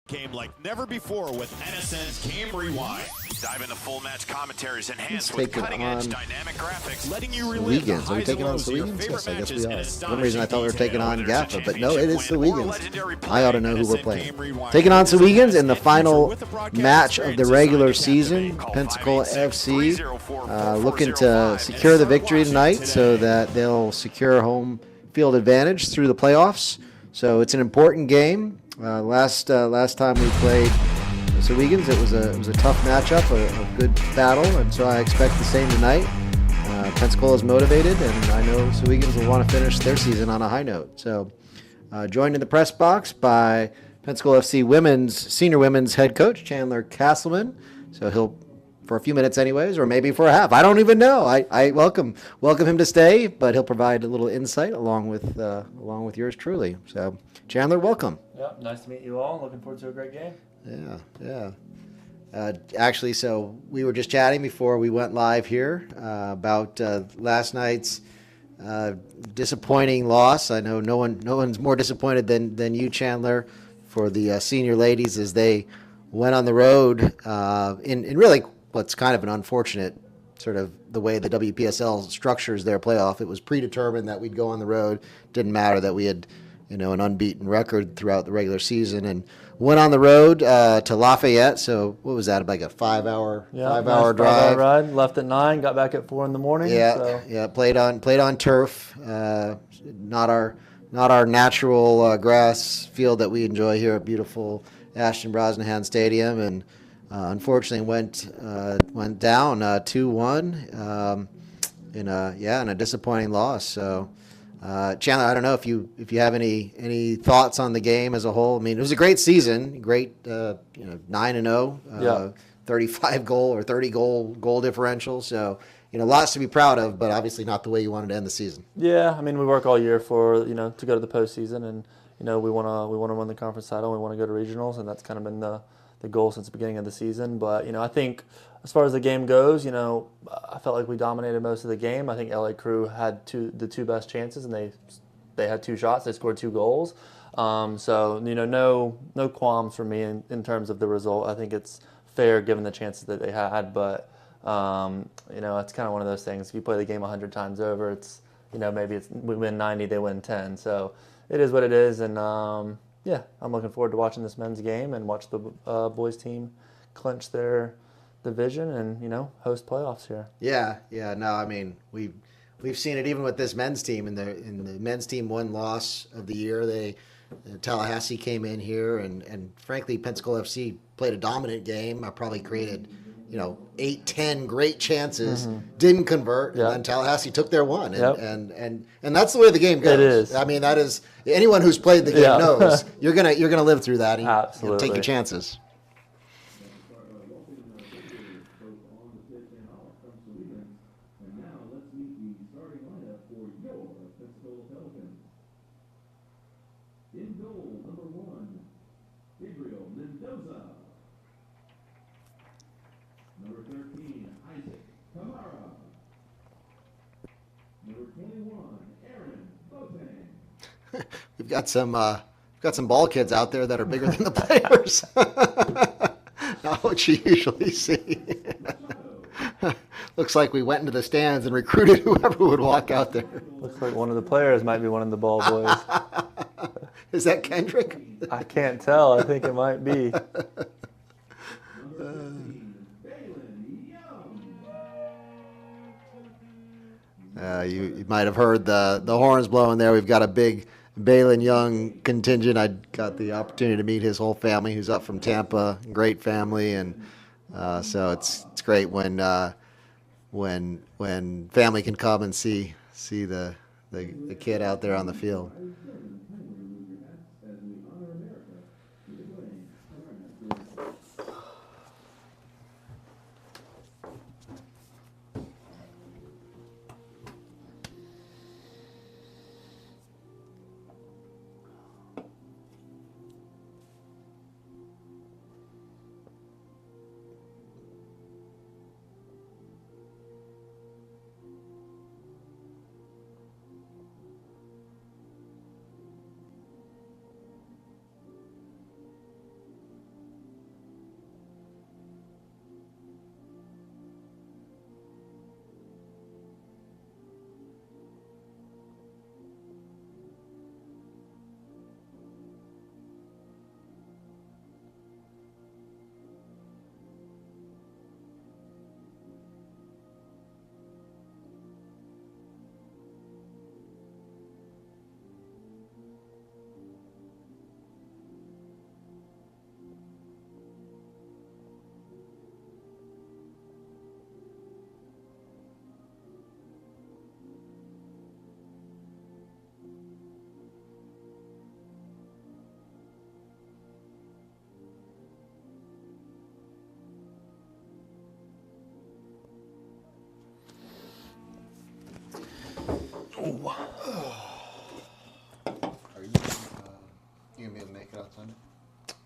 Game like never before with NSN's Game Rewind. Dive into full match commentaries enhanced with cutting-edge dynamic graphics, letting you relive the highs and lows of your favorite matches. Yes, I guess we are. For some reason I thought we were taking on Gaffa, but no, it is Sowegans. I ought to know who we're playing. Taking on Sowegans in the final match of the regular season. Pensacola FC looking to secure the victory tonight so that they'll secure home field advantage through the playoffs. So it's an important game. Last time we played Sowegans, it was a tough matchup, a good battle, and so I expect the same tonight. Pensacola is motivated, and I know Sowegans will want to finish their season on a high note. So, joined in the press box by Pensacola FC senior women's head coach Chandler Castleman. So he'll, for a few minutes anyways, or maybe for a half. I don't even know. I welcome him to stay, but he'll provide a little insight along with yours truly. So, Chandler, welcome. Yeah, nice to meet you all. Looking forward to a great game. Yeah. Actually, so we were just chatting before we went live here about last night's disappointing loss. I know no one's more disappointed than you, Chandler, for the senior ladies as they went on the road in really what's kind of an unfortunate sort of the way the WPSL structures their playoff. It was predetermined that we'd go on the road. Didn't matter that we had an unbeaten record throughout the regular season, and went on the road to Lafayette. So what was that, like a five-hour drive? 5-hour ride. Left at 9, got back at 4 in the morning. Yeah. Played on turf, not our natural grass field that we enjoy here at beautiful Ashton Brosnahan Stadium, and unfortunately went down 2-1 in a disappointing loss. So. Chandler, I don't know if you have any thoughts on the game as a whole. I mean, it was a great season, great 9-0, 35 goal or 30 goal differential. So lots to be proud of, but obviously not the way you wanted to end the season. Yeah, I mean, we work all year for to go to the postseason, and we want to win the conference title. We want to go to regionals, and that's kind of been the goal since the beginning of the season. But I think as far as the game goes, I felt like we dominated most of the game. I think LA Crew had the two best chances, and they had 2 shots. They scored 2 goals. So no qualms for me in terms of the result. I think it's fair given the chances that they had. But it's kind of one of those things. If you play the game 100 times over, it's maybe we win 90, they win 10. So it is what it is, and I'm looking forward to watching this men's game and watch the boys team clinch their division and host playoffs here. Yeah. No, I mean we've seen it even with this men's team in the men's team one loss of the year. Tallahassee came in here and frankly Pensacola FC played a dominant game. I probably created 8-10 great chances, didn't convert, and then Tallahassee took their one, and that's the way the game goes. It is. I mean, that is anyone who's played the game knows you're gonna live through that and take your chances. We've got some ball kids out there that are bigger than the players. Not what you usually see. Looks like we went into the stands and recruited whoever would walk out there. Looks like one of the players might be one of the ball boys. Is that Kendrick? I can't tell. I think it might be. You might have heard the horns blowing there. We've got a big Balin Young contingent. I got the opportunity to meet his whole family, who's up from Tampa. Great family, and so it's great when family can come and see the kid out there on the field.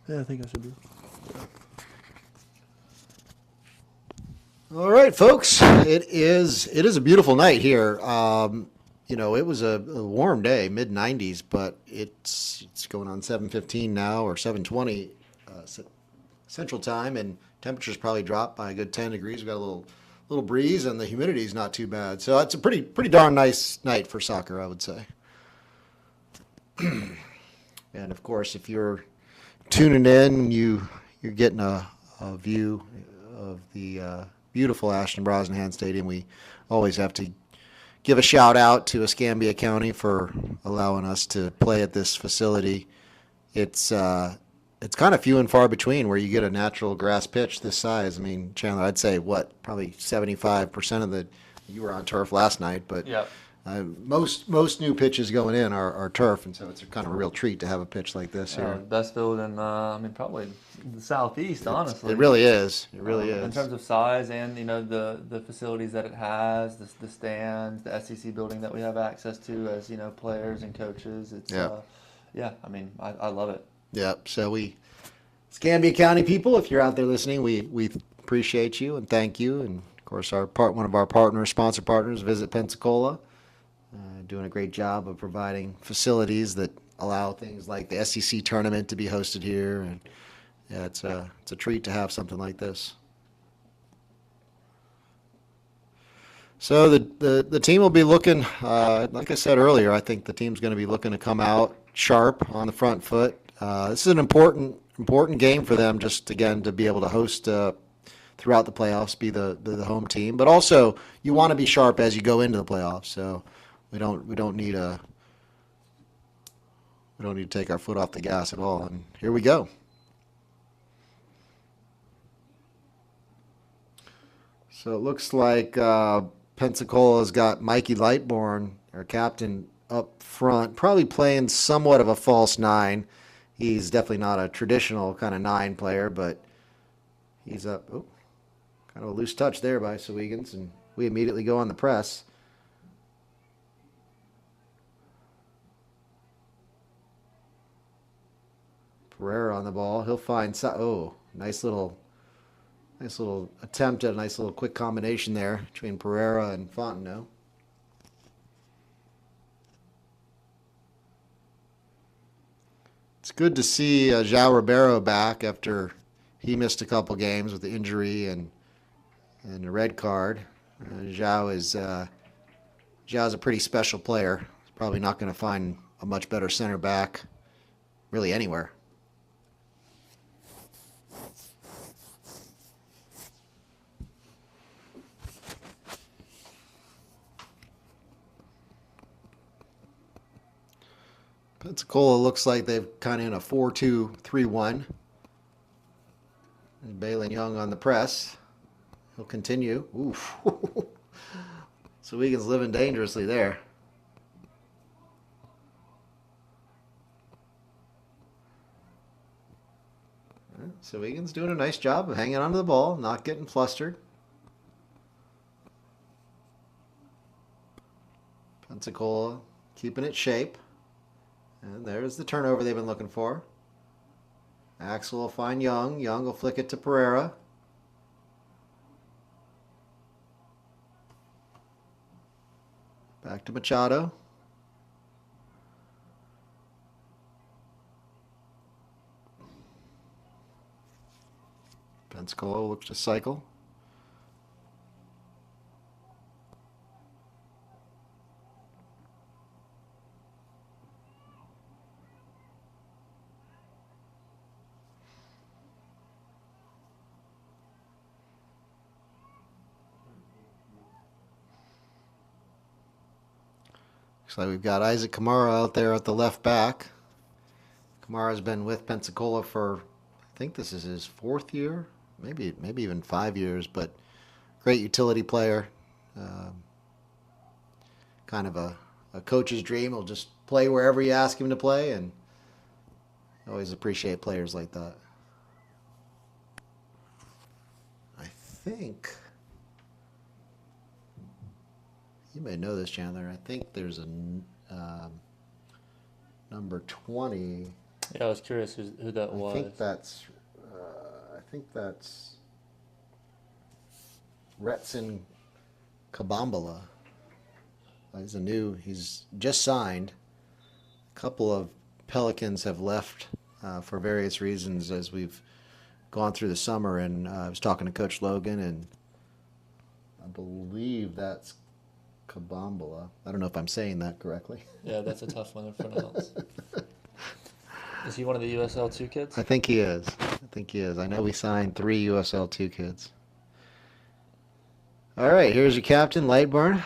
Yeah, I think I should be. All right, folks. It is a beautiful night here. It was a warm day, mid-90s, but it's going on 7:15 now, or 7:20 Central Time, and temperatures probably dropped by a good 10 degrees. We've got a little breeze, and the humidity is not too bad. So it's a pretty darn nice night for soccer, I would say. And of course, if you're tuning in, you're getting a view of the beautiful Ashton Brosnahan Stadium. We always have to give a shout out to Escambia County for allowing us to play at this facility. It's kind of few and far between where you get a natural grass pitch this size. I mean, Chandler, I'd say probably 75% of you were on turf last night, but Yep. Most new pitches going in are turf, and so it's kind of a real treat to have a pitch like this here. Best field in, probably the southeast, honestly. It really is. It really is. In terms of size and, the facilities that it has, the stands, the SEC building that we have access to as, players and coaches. It's, I love it. Yep. So Escambia County people, if you're out there listening, we appreciate you and thank you. And, of course, one of our sponsor partners, Visit Pensacola. Doing a great job of providing facilities that allow things like the SEC tournament to be hosted here, and yeah, it's a treat to have something like this. So the team will be looking, like I said earlier, I think the team's going to be looking to come out sharp on the front foot. This is an important game for them, just again to be able to host throughout the playoffs, be the home team, but also you want to be sharp as you go into the playoffs. So. We don't need to take our foot off the gas at all. And here we go. So it looks like Pensacola's got Mikey Lightbourne, our captain, up front, probably playing somewhat of a false nine. He's definitely not a traditional kind of nine player, but he's up. Oh, kind of a loose touch there by Sowegans, and we immediately go on the press. Pereira on the ball. He'll find nice little attempt at a nice little quick combination there between Pereira and Fontenot. It's good to see João Ribeiro back after he missed a couple games with the injury and the red card. João's a pretty special player. He's probably not going to find a much better center back really anywhere. Pensacola looks like they've kind of in a 4-2-3-1. And Balin Young on the press. He'll continue. Oof. Sowegans living dangerously there. Sowegans doing a nice job of hanging onto the ball, not getting flustered. Pensacola keeping it shape. And there's the turnover they've been looking for. Axel will find Young. Young will flick it to Pereira. Back to Machado. Pensacola looks to cycle. Looks like we've got Isaac Kamara out there at the left back. Kamara's been with Pensacola for, I think this is his 4th year, maybe even 5 years, but great utility player. Kind of a coach's dream. He'll just play wherever you ask him to play, and I always appreciate players like that. I think... You may know this, Chandler. I think there's a number 20 Yeah, I was curious who that was. I think that's Retson Kabambala. He's just signed. A couple of Pelicans have left for various reasons as we've gone through the summer, and I was talking to Coach Logan, and I believe that's Kabambala. I don't know if I'm saying that correctly. Yeah, that's a tough one to pronounce. Is he one of the USL2 kids? I think he is. I know we signed 3 USL2 kids. All right, here's your captain, Lightburn,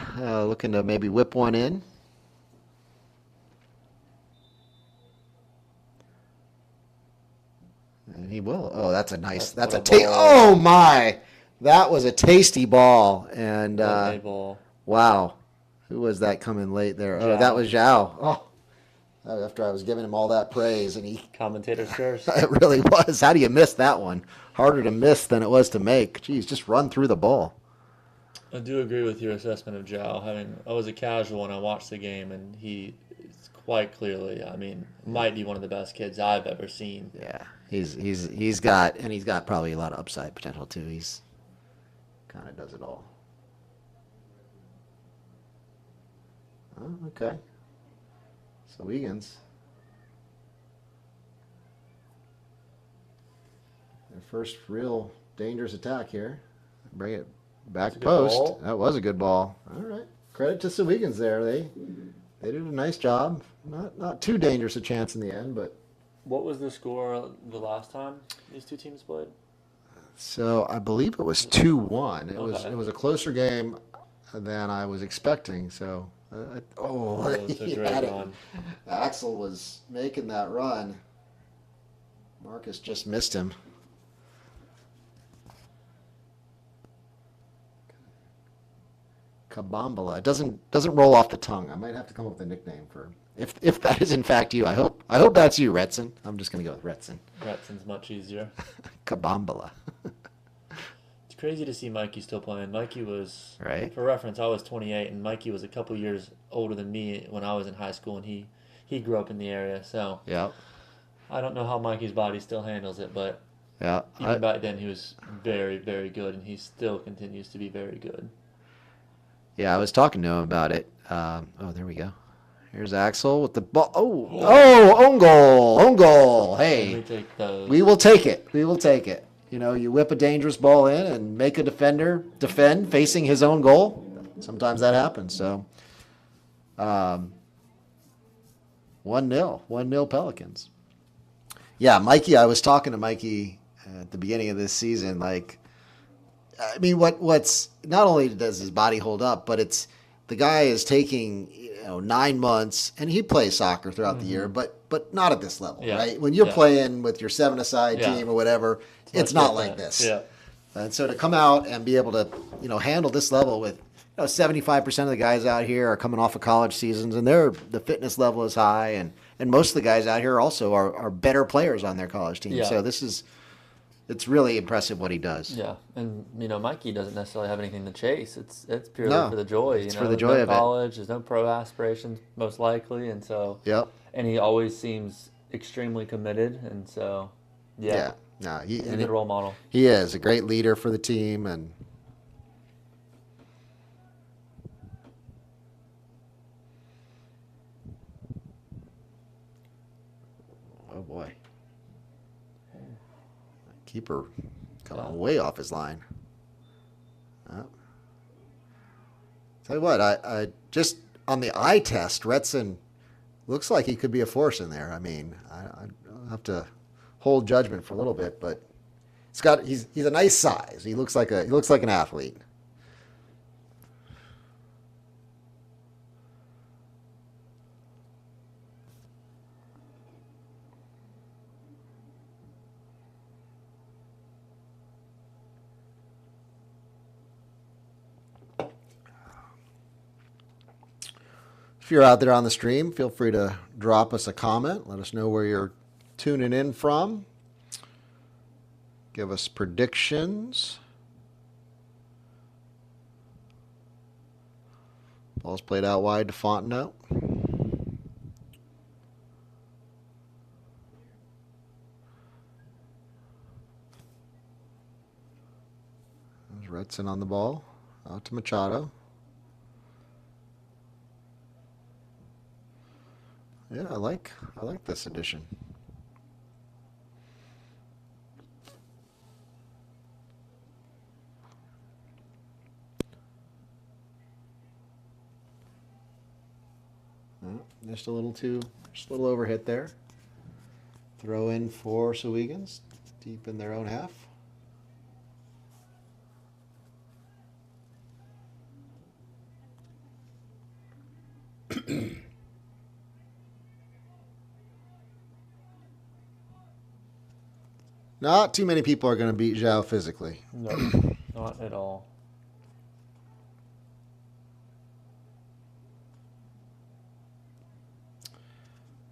looking to maybe whip one in. And he will. Oh, that's a nice. Oh my! That was a tasty ball. And ball. Wow, who was that coming late there? Zhao. Oh, that was Zhao. Oh, after I was giving him all that praise, and he. Commentator's curse. It really was. How do you miss that one? Harder to miss than it was to make. Jeez, just run through the ball. I do agree with your assessment of Zhao. I was a casual and I watched the game, and he is quite clearly, might be one of the best kids I've ever seen. Yeah, he's got probably a lot of upside potential too. He's kind of does it all. Oh, okay. Sowegans. Their first real dangerous attack here. Bring it back post. That was a good ball. All right. Credit to Sowegans there. They did a nice job. Not too dangerous a chance in the end, but. What was the score the last time these two teams played? So I believe it was 2-1. It was a closer game than I was expecting. So That's a great run. Axel was making that run. Marcus just missed him. Kabambala. It doesn't roll off the tongue. I might have to come up with a nickname for if that is in fact you. I hope that's you, Retson. I'm just gonna go with Retson. Retson's much easier. Kabambala. It's crazy to see Mikey still playing. Mikey was, right. For reference, I was 28, and Mikey was a couple years older than me when I was in high school, and he grew up in the area. So yeah, I don't know how Mikey's body still handles it, but yeah, even back then he was very, very good, and he still continues to be very good. Yeah, I was talking to him about it. There we go. Here's Axel with the ball. Own goal. Hey, we take those. We will take it. You know, you whip a dangerous ball in and make a defender defend facing his own goal. Sometimes that happens. So, 1-0 Pelicans. Yeah, Mikey. I was talking to Mikey at the beginning of this season. Like, I mean, what's not only does his body hold up, but it's the guy is taking 9 months, and he plays soccer throughout the year, but not at this level, right? When you're playing with your 7-a-side team or whatever, it's not like this. Yeah. And so to come out and be able to handle this level with 75% of the guys out here are coming off of college seasons, and the fitness level is high, and most of the guys out here also are better players on their college team. Yeah. So it's really impressive what he does. Yeah, and Mikey doesn't necessarily have anything to chase. It's purely for the joy. It's for the joy of college. There's no pro aspirations, most likely, and so. Yep. And he always seems extremely committed, and so. Yeah. No, he's a good role model. He is a great leader for the team, and. Oh boy. Keeper coming way off his line. Tell you what, I just on the eye test, Retson looks like he could be a force in there. I mean, I'll have to hold judgment for a little bit, but he's a nice size. He looks like an athlete. If you're out there on the stream, feel free to drop us a comment. Let us know where you're tuning in from. Give us predictions. Ball's played out wide to Fontenot. Retson on the ball. Out to Machado. Yeah, I like this addition. Just a little overhit there. Throw in for Sowegans, deep in their own half. Not too many people are going to beat Zhao physically. No, not at all.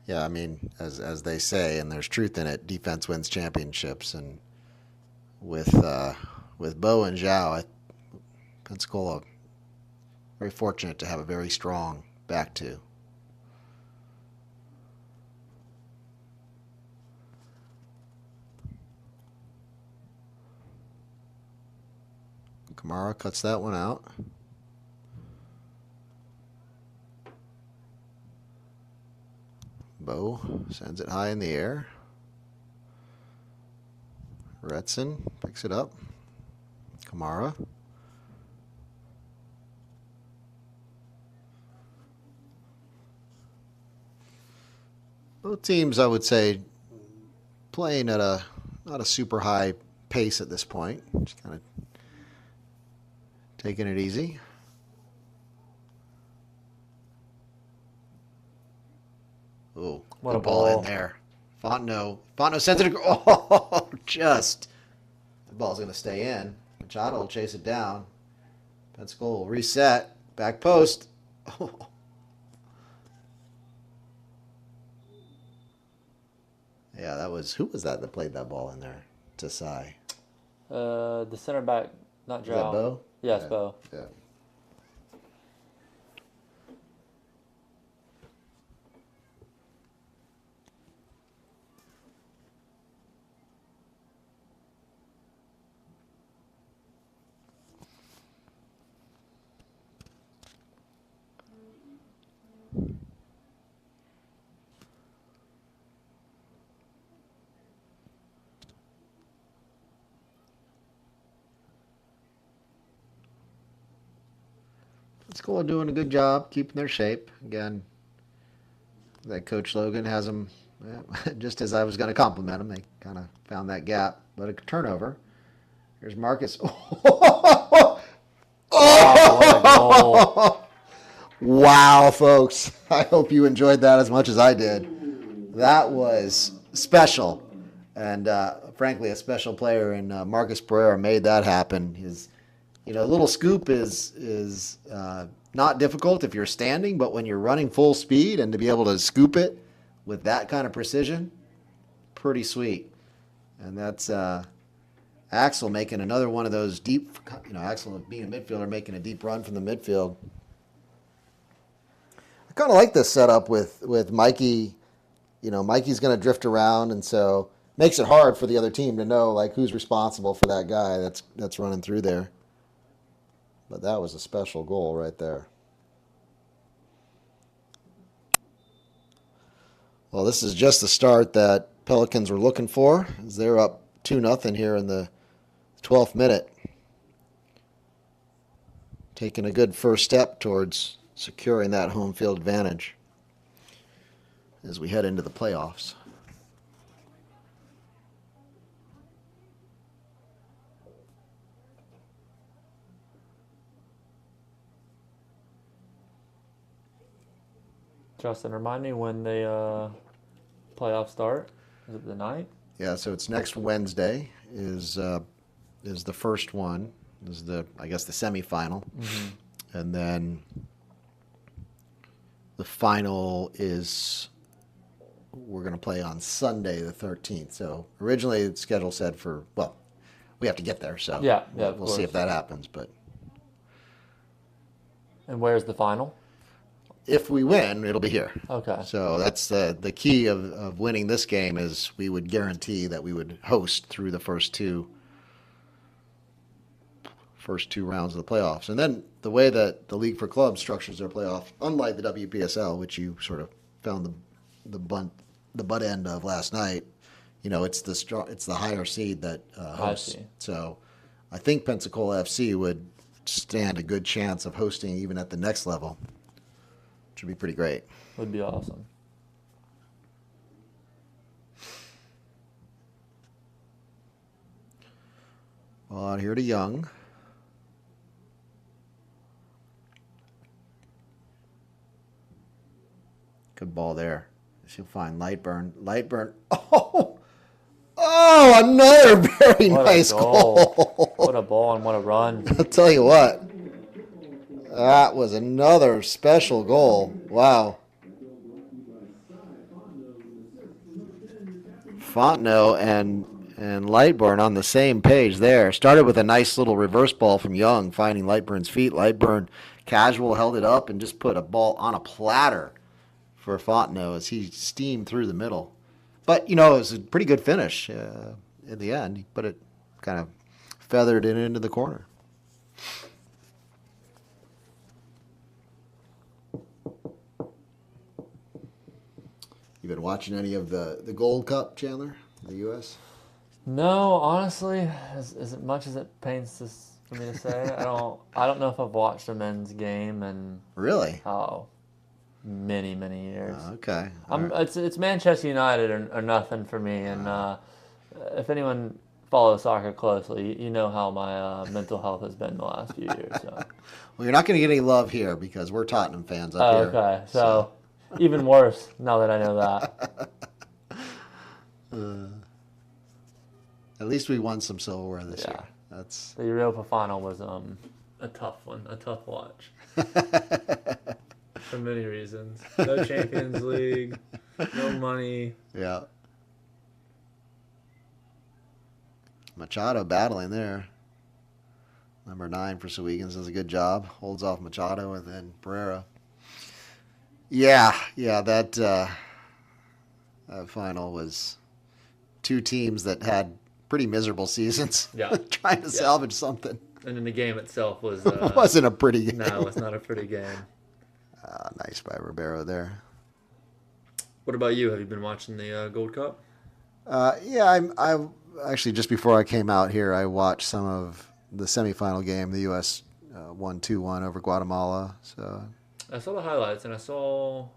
Yeah, I mean, as they say, and there's truth in it, defense wins championships. And with Bo and Zhao, Pensacola very fortunate to have a very strong back two. Kamara cuts that one out. Bo sends it high in the air. Retson picks it up. Kamara. Both teams, I would say, playing at not a super high pace at this point. Just kind of taking it easy. Oh, what a ball in there. Fontenot sends it. Oh, just. The ball's going to stay in. Machado will chase it down. Pensacola will reset. Back post. Oh. Yeah, that was. Who was that played that ball in there? Tasai. The center back, not Zhao. Is that Bo? Yes, Bo. Yeah. Pensacola doing a good job keeping their shape. Again, that Coach Logan has them, just as I was going to compliment them, they kind of found that gap. But a turnover. Here's Marcus. Oh! Wow, folks. I hope you enjoyed that as much as I did. That was special. And frankly, a special player in Marcus Pereira made that happen. His a little scoop is not difficult if you're standing, but when you're running full speed and to be able to scoop it with that kind of precision, pretty sweet. And that's Axel making another one of those deep, Axel being a midfielder making a deep run from the midfield. I kind of like this setup with Mikey. Mikey's going to drift around, and so makes it hard for the other team to know who's responsible for that guy that's running through there. But that was a special goal right there. Well, this is just the start that Pelicans were looking for, as they're up 2-0 here in the 12th minute. Taking a good first step towards securing that home field advantage as we head into the playoffs. Justin, remind me when the playoffs start. Is it the 9th? Yeah, so it's next Wednesday is the first one. Is the semifinal, and then the final is we're going to play on Sunday the 13th. So originally the schedule said we have to get there. So yeah, we'll see if that happens. But and where's the final? If we win, it'll be here. Okay. So that's the key of winning this game is we would guarantee that we would host through the first two first 2 rounds of the playoffs. And then the way that the League for Clubs structures their playoff, unlike the WPSL, which you sort of found the butt end of last night, it's the higher seed that hosts. So I think Pensacola FC would stand a good chance of hosting even at the next level, which would be pretty great. Would be awesome. Well, out here to Young. Good ball there. She'll find Lightburn. Oh, another very nice goal. What a ball and what a run. I'll tell you what. That was another special goal. Wow. Fontenot and Lightburn on the same page there. Started with a nice little reverse ball from Young, finding Lightburn's feet. Lightburn casual, held it up, and just put a ball on a platter for Fontenot as he steamed through the middle. But, it was a pretty good finish in the end. He put it, kind of feathered it into the corner. You been watching any of the Gold Cup, Chandler, the U.S.? No, honestly, as much as it pains for me to say, I don't know if I've watched a men's game in Really? Many years. Okay. It's Manchester United or nothing for me, and if anyone follows soccer closely, you know how my mental health has been the last few years. So. Well, you're not going to get any love here because we're Tottenham fans up here. Okay, so even worse now that I know that. At least we won some silverware this year. That's the Europa final was a tough one, a tough watch. For many reasons. No Champions League, no money. Yeah. Machado battling there. Number 9 for Sowegans does a good job. Holds off Machado and then Pereira. Yeah, that final was 2 teams that had pretty miserable seasons. Yeah. Trying to salvage something. And then the game itself was... It wasn't a pretty game. No, it's not a pretty game. Nice by Ribeiro there. What about you? Have you been watching the Gold Cup? I actually, just before I came out here, I watched some of the semifinal game. The U.S. won 2-1 over Guatemala. So I saw the highlights, and I saw,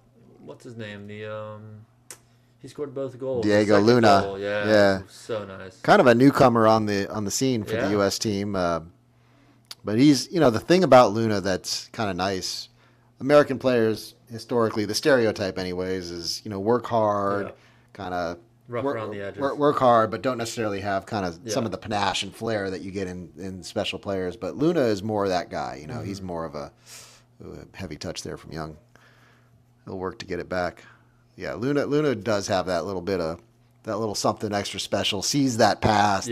what's his name? He scored both goals. Diego Luna. Goal. Yeah. So nice. Kind of a newcomer on the scene for the U.S. team. But he's, the thing about Luna that's kind of nice, American players, historically, the stereotype anyways, is, work hard, kind of rough around the edges. Work hard, but don't necessarily have kind of some of the panache and flair that you get in special players. But Luna is more that guy, He's more of a heavy touch there from Young. He'll work to get it back. Yeah, Luna does have that little something extra special. Sees that pass,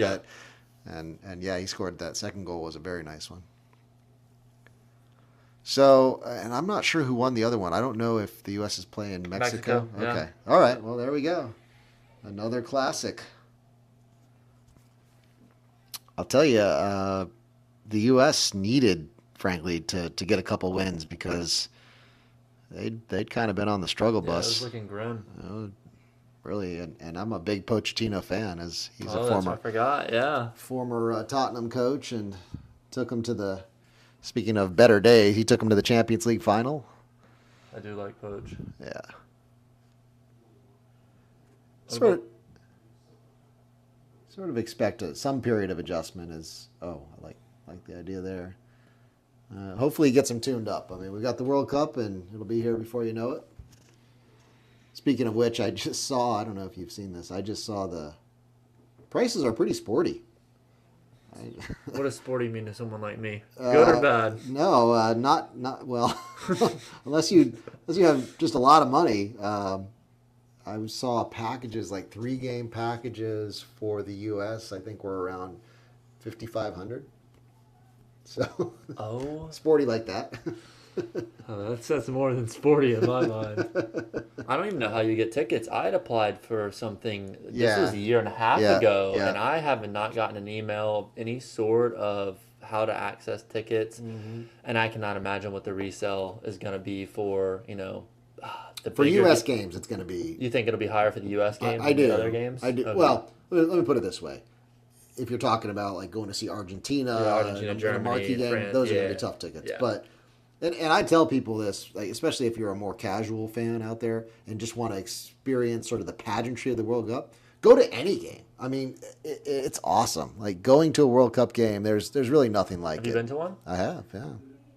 and he scored that second goal. Was a very nice one. So, and I'm not sure who won the other one. I don't know if the U.S. is playing Mexico. Yeah. Okay, all right. Well, there we go. Another classic. I'll tell you, the U.S. needed, frankly, to get a couple wins because they'd kind of been on the struggle bus. It was looking grim. Really, and I'm a big Pochettino fan, as he's a former Tottenham coach, and took him to the. Speaking of better days, he took him to the Champions League final. I do like Poach. Yeah. Sort of expect some period of adjustment. I like the idea there. Hopefully he gets him tuned up. I mean, we got the World Cup, and it'll be here before you know it. Speaking of which, I don't know if you've seen this, the prices are pretty sporty. What does sporty mean to someone like me? Good or bad? No, not well. unless you have just a lot of money. I saw packages like 3-game packages for the U.S. I think were around $5,500. So sporty like that. That's more than sporty in my mind. I don't even know how you get tickets. I had applied for something. This was a year and a half ago, and I have not gotten an email of any sort of how to access tickets, and I cannot imagine what the resale is going to be for for U.S. games. It's going to be. You think it'll be higher for the U.S. games I than do. the other games? I do. Okay. Well, let me put it this way: if you're talking about like going to see Argentina, Germany, a marquee game, France, those are going to be tough tickets. Yeah. But and I tell people this, like, especially if you're a more casual fan out there and just want to experience sort of the pageantry of the World Cup, go to any game. I mean, it's awesome. Like going to a World Cup game, there's really nothing like it. Have you been to one? I have, yeah.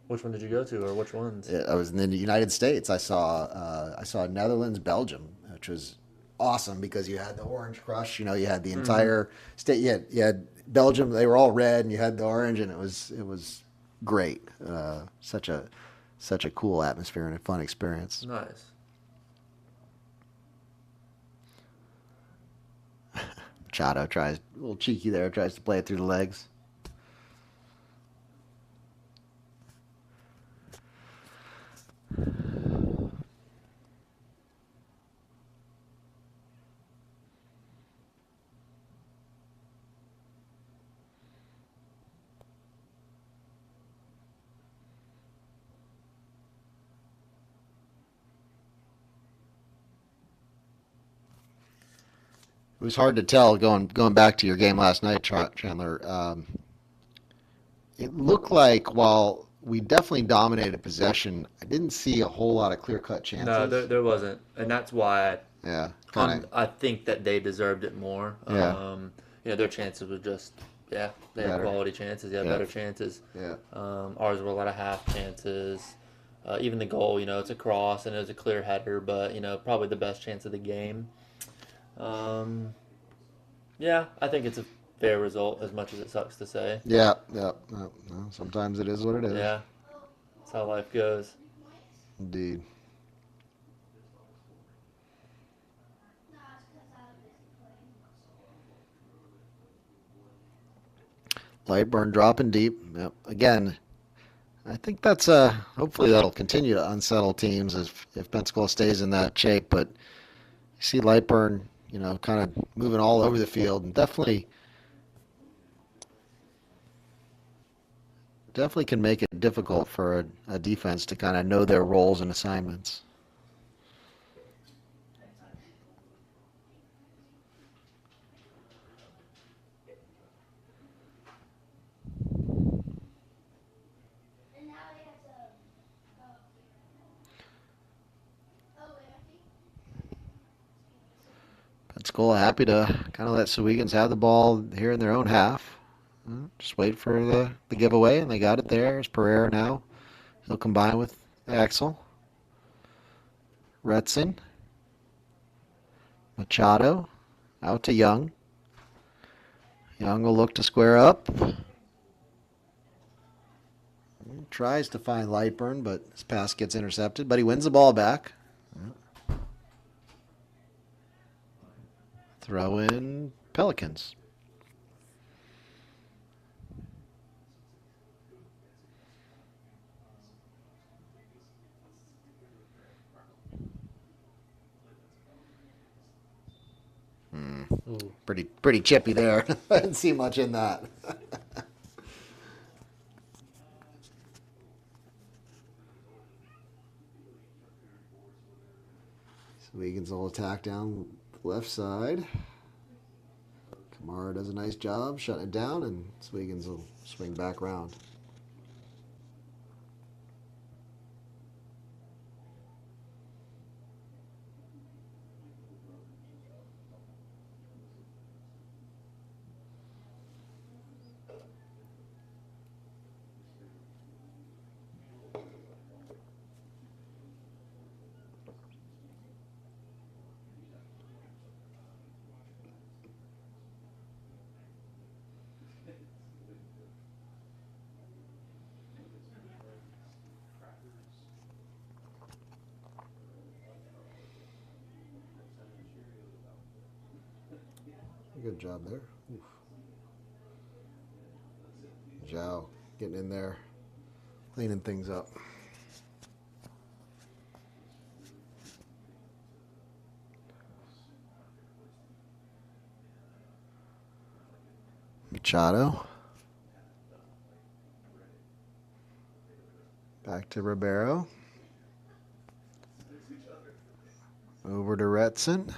Which one did you go to, or which ones? I was in the United States. I saw Netherlands, Belgium, which was awesome because you had the Orange Crush. You had the entire state. You had Belgium. They were all red, and you had the orange, and it was great. Such a cool atmosphere and a fun experience. Nice. Machado tries, a little cheeky there, tries to play it through the legs. It was hard to tell going back to your game last night, Chandler. It looked like while we definitely dominated possession, I didn't see a whole lot of clear-cut chances. No, there wasn't, and that's why I think that they deserved it more. Yeah. Their chances were just they had quality chances, better chances. Yeah. Ours were a lot of half chances. Even the goal, it's a cross and it was a clear header, but probably the best chance of the game. I think it's a fair result, as much as it sucks to say. Yeah. No, sometimes it is what it is. Yeah, that's how life goes. Indeed. Lightburn dropping deep. Yep. Again, I think that's hopefully that'll continue to unsettle teams if Pensacola stays in that shape. But you see Lightburn, kind of moving all over the field, and definitely can make it difficult for a defense to kind of know their roles and assignments. Pensacola happy to kind of let Sowegans have the ball here in their own half. Just wait for the giveaway, and they got it there. It's Pereira now. He'll combine with Axel. Retson. Machado. Out to Young. Young will look to square up. Tries to find Lightburn, but his pass gets intercepted. But he wins the ball back. Throw in Pelicans. Pretty chippy there. I didn't see much in that. Sowegans will attack down the left side. Kamara does a nice job shutting it down, and Sowegans will swing back round. Good job there. Oof. Zhao getting in there, cleaning things up. Machado. Back to Ribeiro. Over to Retson.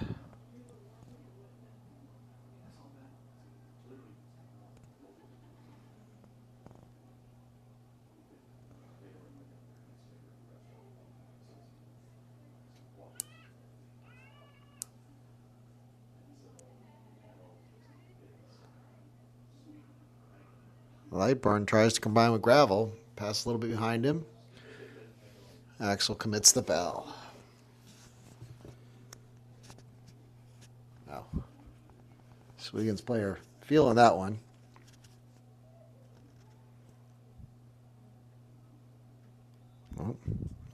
Lightburn tries to combine with Gravel. Pass a little bit behind him. Axel commits the foul. Wow. Sowegans player feeling that one. Well,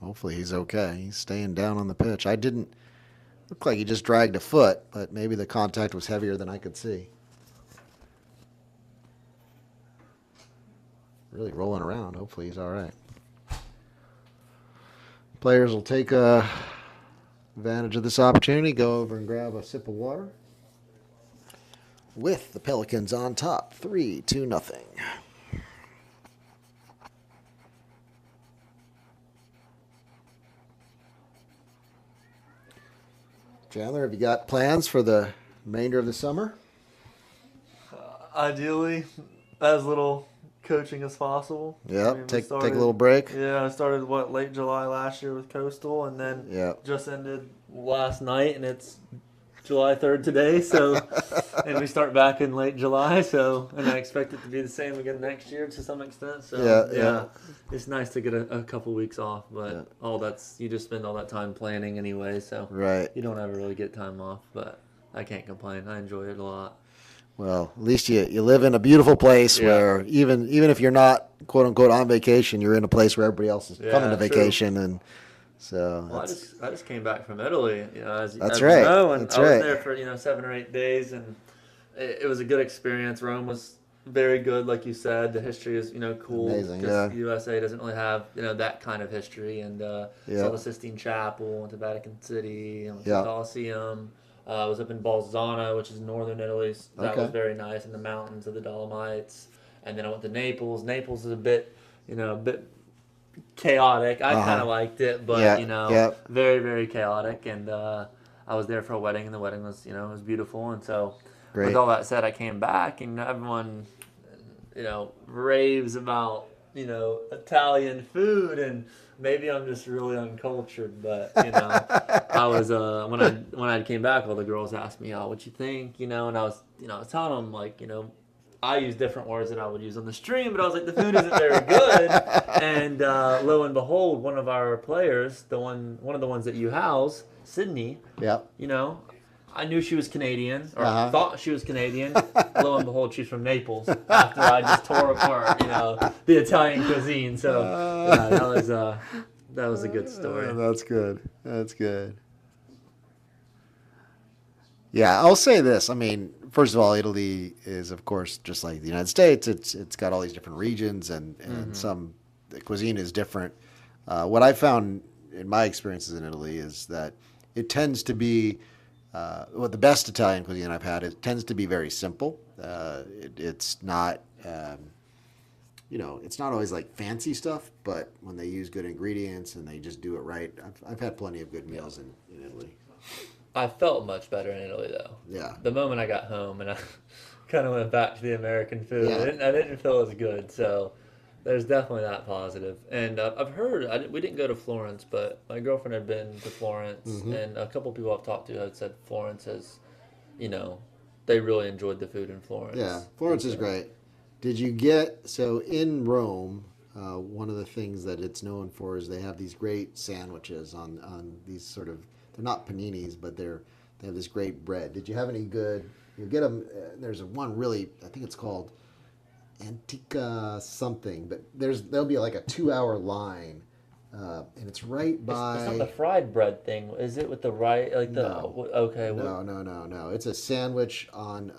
hopefully he's okay. He's staying down on the pitch. Look like he just dragged a foot, but maybe the contact was heavier than I could see. Really rolling around. Hopefully he's all right. Players will take advantage of this opportunity, go over and grab a sip of water. With the Pelicans on top, 3-0. Chandler, have you got plans for the remainder of the summer? Ideally, as little coaching as possible. Yeah, I mean, take a little break. Yeah, I started late July last year with Coastal, and then just ended last night, and it's July 3rd today. So, and we start back in late July. So, and I expect it to be the same again next year to some extent. So, yeah. It's nice to get a couple weeks off, but you just spend all that time planning anyway. So, you don't ever really get time off, but I can't complain. I enjoy it a lot. Well, at least you live in a beautiful place where even if you're not quote unquote on vacation, you're in a place where everybody else is coming to vacation, and so. Well, I just came back from Italy, as that's you right. know, and I was there for 7 or 8 days, and it was a good experience. Rome was very good, like you said. The history is cool. Amazing, because USA doesn't really have that kind of history, and saw the Sistine Chapel, went to Vatican City, went to the Colosseum. I was up in Bolzano, which is northern Italy. So that was very nice, in the mountains of the Dolomites. And then I went to Naples. Naples is a bit chaotic. I kind of liked it, but very, very chaotic. And I was there for a wedding, and the wedding was was beautiful. And so, with all that said, I came back, and everyone raves about Italian food, and maybe I'm just really uncultured, but I was when I came back, all the girls asked me, "Oh, what you think?" And I was telling them I use different words that I would use on the stream, but I was like, the food isn't very good. And lo and behold, one of our players, one of the ones that you house, Sydney, I knew she was Canadian, or thought she was Canadian. Lo and behold, she's from Naples. After I just tore apart, the Italian cuisine. So that was a good story. That's good. That's good. Yeah, I'll say this. I mean, first of all, Italy is, of course, just like the United States. It's got all these different regions, and the cuisine is different. What I found in my experiences in Italy is that it tends to be the best Italian cuisine I've had. It tends to be very simple. It's not, it's not always like fancy stuff, but when they use good ingredients and they just do it right, I've had plenty of good meals in Italy. I felt much better in Italy, though. Yeah. The moment I got home and I kind of went back to the American food, I didn't feel as good. So there's definitely that positive. And I've heard, we didn't go to Florence, but my girlfriend had been to Florence, and a couple people I've talked to had said Florence has, they really enjoyed the food in Florence. Yeah, Florence is great. Did you so in Rome, one of the things that it's known for is they have these great sandwiches on these sort of, they're not paninis, but they have this great bread. Did you have any good, you get them, there's one really, I think it's called Antica something, but there'll be like a 2-hour line, and it's right by. It's not the fried bread thing, is it? With the No. Okay. No. It's a sandwich on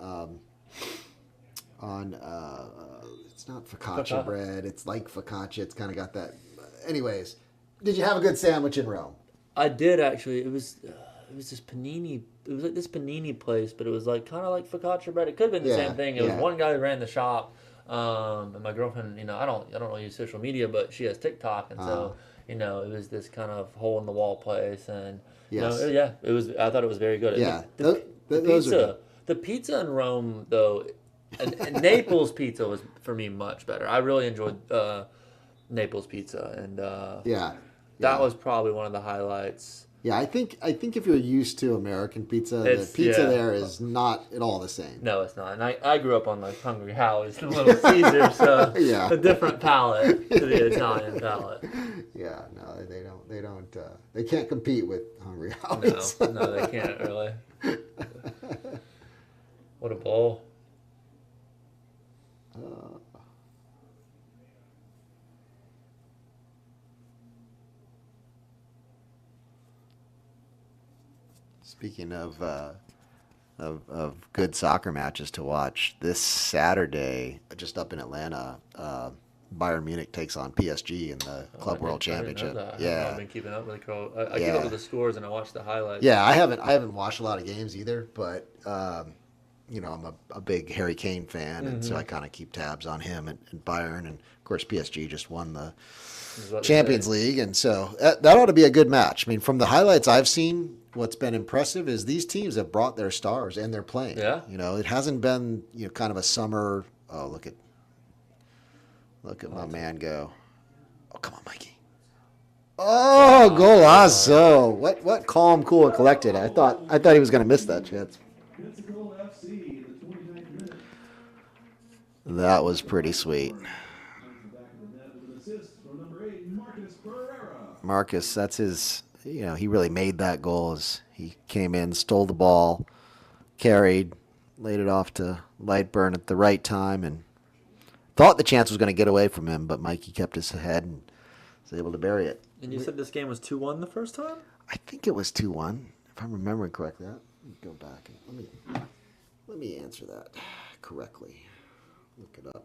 it's not focaccia bread. It's like focaccia. It's kind of got that. Anyways, did you have a good sandwich in Rome? I did actually. It was this panini. It was like this panini place, but it was like kind of like focaccia bread. It could have been the same thing. It was one guy who ran the shop. And my girlfriend, I don't really use social media, but she has TikTok, and so it was this kind of hole in the wall place, and Yes. it was. I thought it was very good. Yeah, the those are pizza, good. the pizza in Rome though, and Naples pizza was for me much better. I really enjoyed Naples pizza, and that was probably one of the highlights. Yeah, I think if you're used to American pizza, the pizza there is not at all the same. No, it's not. And I grew up on like Hungry Howie's and Little Caesar, so a different palate to the Italian palate. Yeah, no, they don't. They can't compete with Hungry Howie's. No, they can't really. What a bowl. Speaking of good soccer matches to watch, this Saturday, just up in Atlanta, Bayern Munich takes on PSG in the Club World Championship. Yeah, I've been keeping up with I keep up with the scores and I watch the highlights. Yeah, I haven't watched a lot of games either, but I'm a big Harry Kane fan, and so I kind of keep tabs on him and Bayern, and of course PSG just won the Champions League, and so that ought to be a good match. I mean, from the highlights I've seen, what's been impressive is these teams have brought their stars and they're playing. Yeah. It hasn't been kind of a summer. Oh, look at my man go. Oh, come on, Mikey. Oh, golazo! What calm, cool, and collected. I thought he was going to miss that chance. That was pretty sweet. Marcus, that's his. He really made that goal as he came in, stole the ball, carried, laid it off to Lightburn at the right time, and thought the chance was going to get away from him, but Mikey kept his head and was able to bury it. And you said this game was 2-1 the first time? I think it was 2-1, if I'm remembering correctly. Let me go back and let me answer that correctly. Look it up.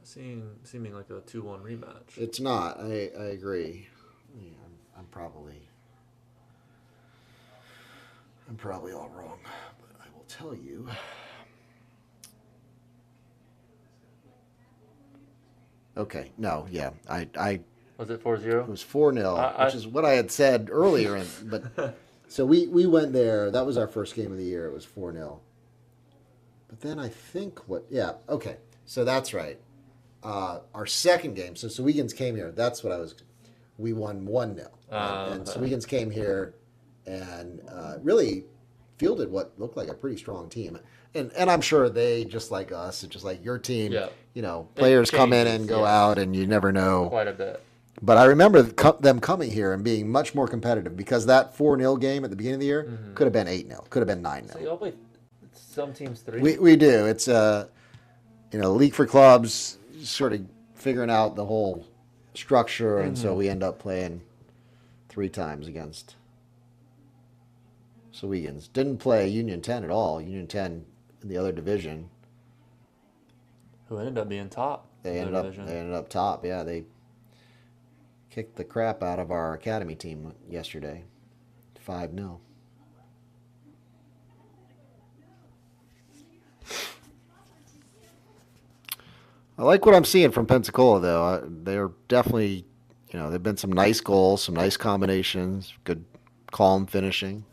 Seeming like a 2-1 rematch. It's not. I agree. Yeah, I'm probably all wrong, but I will tell you. Okay. No. Yeah. I was it 4-0? It was 4-0, which is what I had said earlier. But so we went there. That was our first game of the year. It was 4-0. But then I think Yeah. Okay. So that's right. Our second game, so Sowegans came here. That's what we won 1-0. And Sowegans came here and really fielded what looked like a pretty strong team. And I'm sure they, just like us, just like your team, players come in and go out, and you never know. Quite a bit. But I remember them coming here and being much more competitive, because that 4-0 game at the beginning of the year could have been 8-0, could have been 9-0. So you all play some teams 3? We do. It's League for Clubs, sort of figuring out the whole structure, and so we end up playing 3 times against Sowegans. Didn't play Union 10 at all. Union 10 in the other division. Who ended up being top. They ended up top. Yeah, they kicked the crap out of our academy team yesterday, 5-0. I like what I'm seeing from Pensacola, though. They're definitely, they've been some nice goals, some nice combinations, good, calm finishing.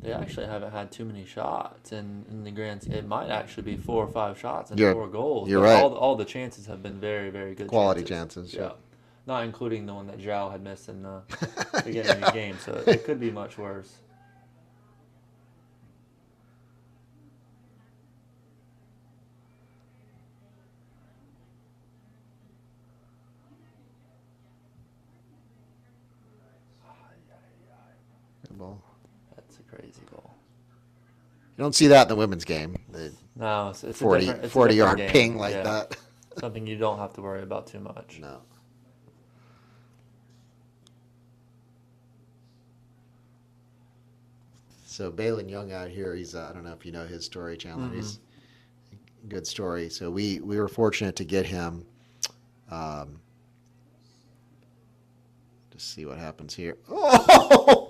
They actually haven't had too many shots in the grand. It might actually be 4 or 5 shots and 4 goals. You're right. All the chances have been very, very good. Quality chances. Yeah. Not including the one that Zhao had missed in the beginning of the game, so it could be much worse. Ball. That's a crazy goal. You don't see that in the women's game. No, it's 40-yard ping like that. Something you don't have to worry about too much. No. So Balin Young out here, he's I don't know if you know his story, Chandler. He's a good story. So we were fortunate to get him. Just see what happens here. Oh!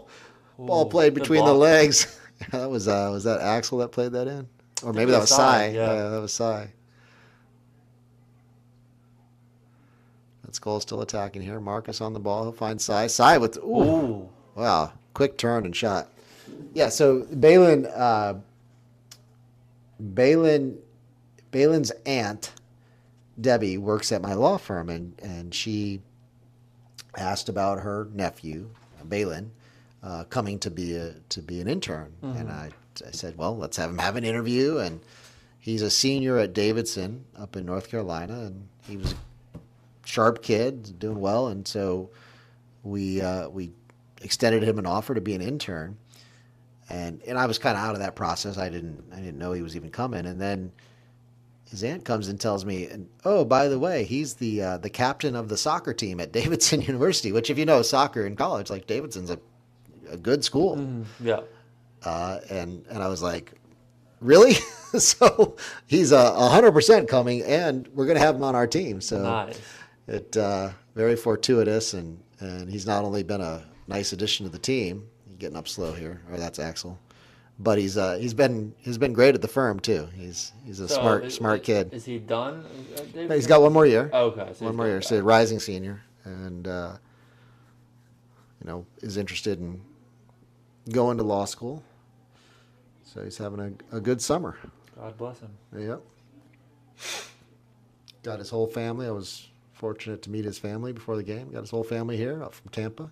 Ball played between the legs. That was that Axel that played that in? Or maybe it that was was Cy, Cy. yeah. That was Cy. That Skull's still attacking here. Marcus on the ball. He'll find Cy. Cy with, ooh. Wow. Quick turn and shot. Yeah, so Balin's aunt, Debbie, works at my law firm, and she asked about her nephew, Balin, coming to be an intern. Mm-hmm. And I said, well, let's have him have an interview. And he's a senior at Davidson up in North Carolina, and he was a sharp kid, doing well. And so we extended him an offer to be an intern. And I was kind of out of that process. I didn't know he was even coming. And then his aunt comes and tells me, and oh, by the way, he's the captain of the soccer team at Davidson University. Which, if you know soccer in college, like Davidson's a good school. Yeah. And I was like, really? So he's 100% coming, and we're gonna have him on our team. So nice. It very fortuitous, and he's not only been a nice addition to the team. Getting up slow here, or that's Axel. But he's been great at the firm too. He's a smart kid. Is he done? He's got one more year. Oh, okay, so one more year. So a rising senior, and is interested in going to law school. So he's having a good summer. God bless him. Yep. Got his whole family. I was fortunate to meet his family before the game. Got his whole family here, up from Tampa.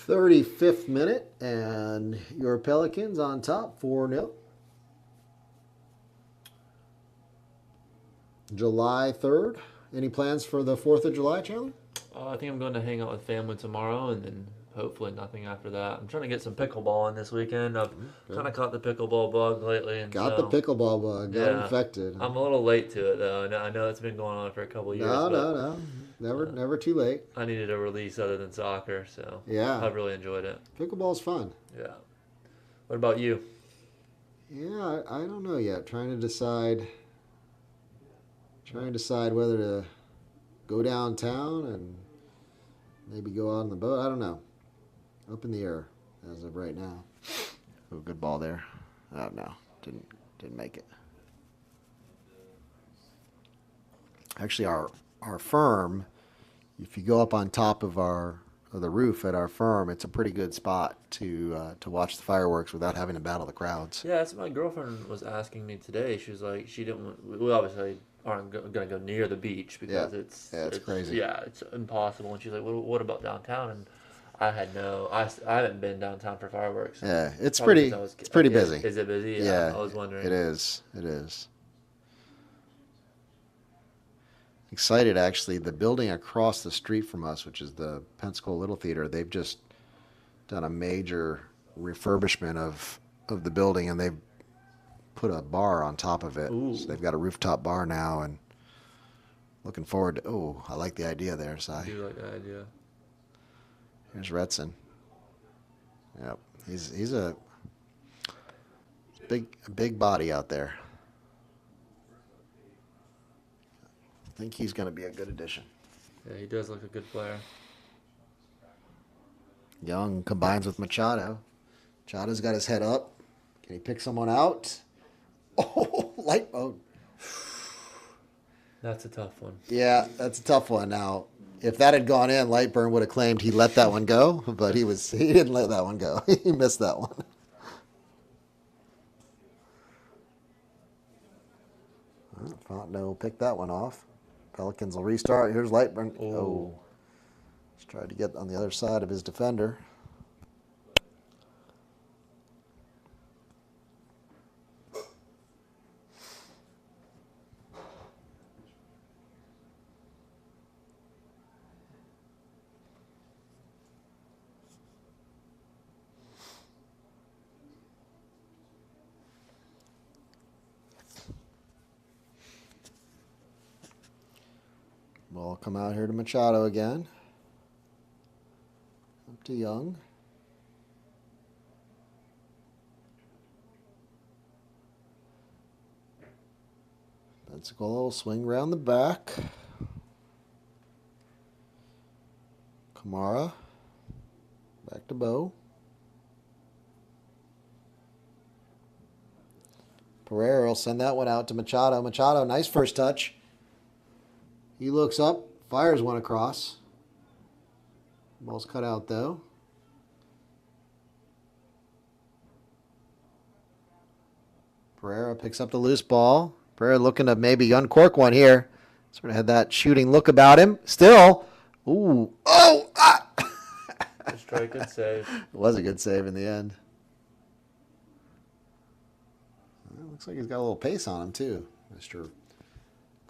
35th minute, and your Pelicans on top, 4-0. July 3rd. Any plans for the 4th of July, Chandler? I think I'm going to hang out with family tomorrow, and then hopefully nothing after that. I'm trying to get some pickleball in this weekend. I've kind of caught the pickleball bug lately. And got the pickleball bug. Got infected. I'm a little late to it, though. I know it's been going on for a couple of years. No. Never too late. I needed a release other than soccer, so yeah, I've really enjoyed it. Pickleball's fun. Yeah. What about you? Yeah, I don't know yet. Trying to decide whether to go downtown and maybe go out on the boat. I don't know. Up in the air as of right now. Oh, good ball there. Oh no, didn't make it. Actually, our firm, if you go up on top of the roof at our firm, it's a pretty good spot to watch the fireworks without having to battle the crowds. Yeah, that's what my girlfriend was asking me today. She was like, we obviously aren't going to go near the beach because it's crazy. Yeah, it's impossible. And she's like, what about downtown? And I haven't been downtown for fireworks. Yeah, it's pretty busy. Is it busy? Yeah, I was wondering. It is. Excited, actually. The building across the street from us, which is the Pensacola Little Theater, they've just done a major refurbishment of the building, and they've put a bar on top of it. Ooh. So they've got a rooftop bar now, and looking forward to. Oh, I like the idea there, Si. I do like that idea. Here's Retson. Yep, he's a big body out there. I think he's going to be a good addition. Yeah, he does look a good player. Young combines with Machado. Machado's got his head up. Can he pick someone out? Oh, light mode. That's a tough one. Yeah, that's a tough one. Now, if that had gone in, Lightburn would have claimed he let that one go, but he didn't let that one go. He missed that one. Fontenot will pick that one off. Pelicans will restart. Here's Lightburn. Oh. Just tried to get on the other side of his defender. Ball come out here to Machado again. Up to Young. Pensacola will swing around the back. Kamara. Back to Bo. Pereira will send that one out to Machado. Machado, nice first touch. He looks up, fires one across. Ball's cut out, though. Pereira picks up the loose ball. Pereira looking to maybe uncork one here. Sort of had that shooting look about him. Still. Ooh. Oh! Ah! Good strike, good save. It was a good save in the end. Well, looks like he's got a little pace on him, too. Mr.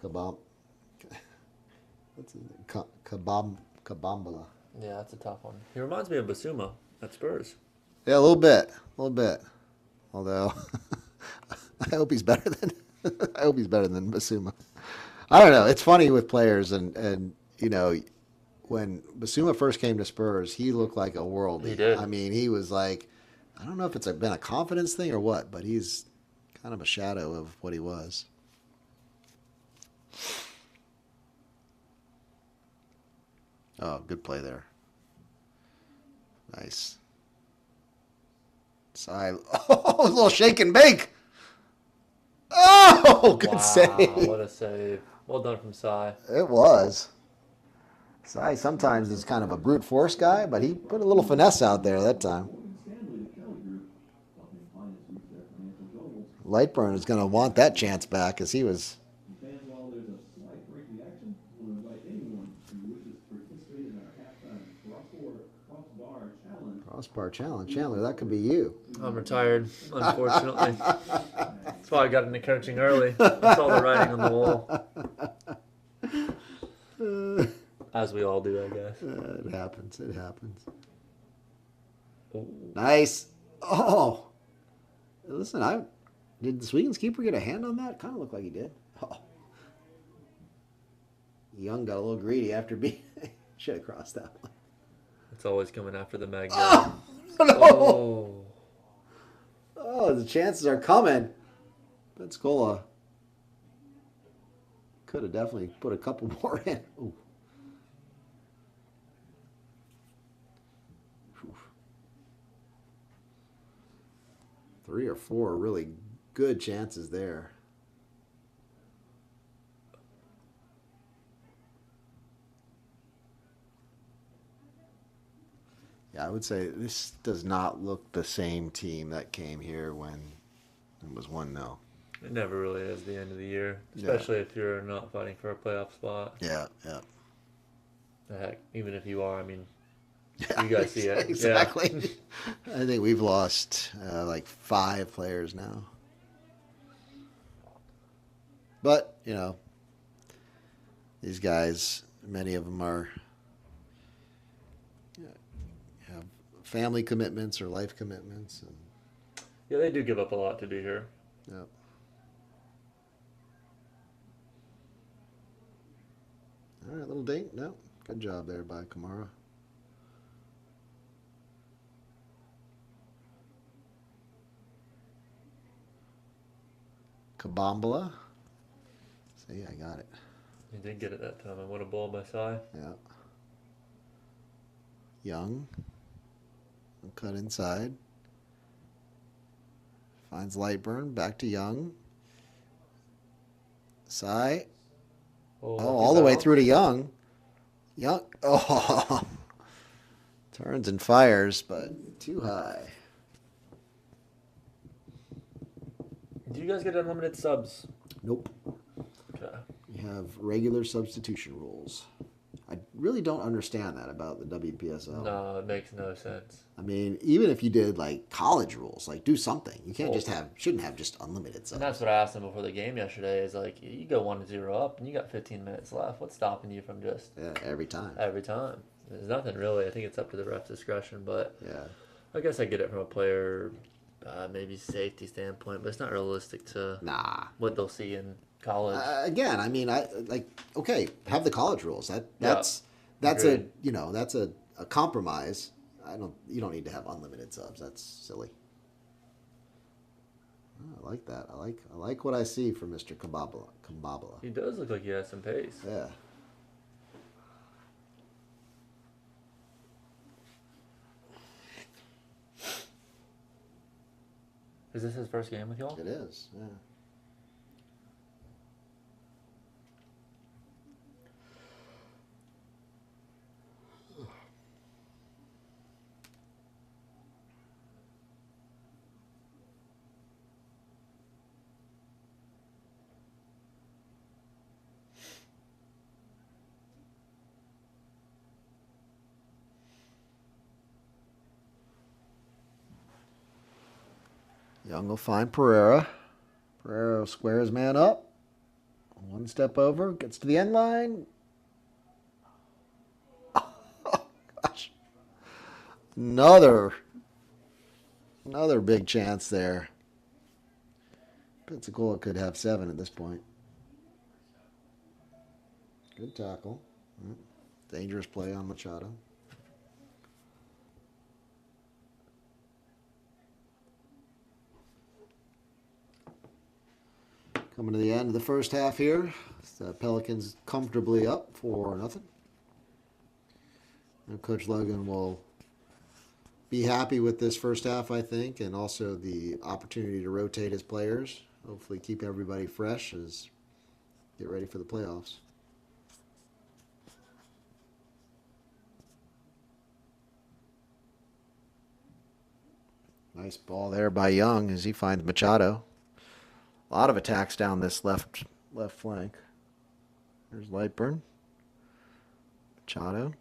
Kabam. What's his name? Kabambala. Yeah, that's a tough one. He reminds me of Basuma at Spurs. Yeah, a little bit. Although, I hope he's better than Basuma. I don't know. It's funny with players, and you know, when Basuma first came to Spurs, he looked like a worldie. He did. I mean, he was like, I don't know if it's been a confidence thing or what, but he's kind of a shadow of what he was. Oh, good play there. Nice. Side. Oh, a little shake and bake. Oh, good save. What a save. Well done from Sai. It was. Sai sometimes is kind of a brute force guy, but he put a little finesse out there that time. Lightburn is going to want that chance back as he was. Crossbar challenge. Chandler, that could be you. I'm retired, unfortunately. That's why I got into coaching early. I saw the writing on the wall. As we all do, I guess. It happens. Nice. Oh. Listen, did the Sowegans keeper get a hand on that? Kind of looked like he did. Oh. Young got a little greedy after being... Should have crossed that one. It's always coming after the mag. Oh, no. Oh, the chances are coming. Pensacola could have definitely put a couple more in. Ooh. 3 or 4 really good chances there. Yeah, I would say this does not look the same team that came here when it was 1-0. It never really is the end of the year, especially if you're not fighting for a playoff spot. Yeah. Heck, even if you are, I mean, you guys see it. Exactly. Yeah. I think we've lost like 5 players now. But, you know, these guys, many of them are have family commitments or life commitments. And, yeah, they do give up a lot to be here. Yep. All right, little dink. No, good job there by Kamara. Kabambala. See, I got it. You did get it that time. I won a ball by Sai. Yeah. Young. Cut inside. Finds Lightburn. Back to Young. Sai. Oh, all the way through to Young. Young. Oh. Turns and fires, but too high. Do you guys get unlimited subs? Nope. Okay. We have regular substitution rules. I really don't understand that about the WPSL. No, it makes no sense. I mean, even if you did like college rules, like do something. You can't shouldn't have just unlimited subs. And that's what I asked them before the game yesterday. Is like, you go 1-0 up and you got 15 minutes left. What's stopping you from just every time? Every time. There's nothing really. I think it's up to the ref's discretion, but yeah, I guess I get it from a player, maybe safety standpoint, but it's not realistic to what they'll see in college. Again, I mean, okay, have the college rules. That's Agreed. that's a compromise. You don't need to have unlimited subs. That's silly. I like that. I like what I see from Mr. Kambabala. He does look like he has some pace. Yeah. Is this his first game with y'all? It is, yeah. Young will find Pereira. Pereira squares man up. One step over. Gets to the end line. Oh, gosh. Another big chance there. Pensacola could have 7 at this point. Good tackle. Dangerous play on Machado. Coming to the end of the first half here. The Pelicans comfortably up 4-0. And Coach Logan will be happy with this first half, I think, and also the opportunity to rotate his players. Hopefully keep everybody fresh as get ready for the playoffs. Nice ball there by Young as he finds Machado. A lot of attacks down this left flank. There's Lightburn. Machado.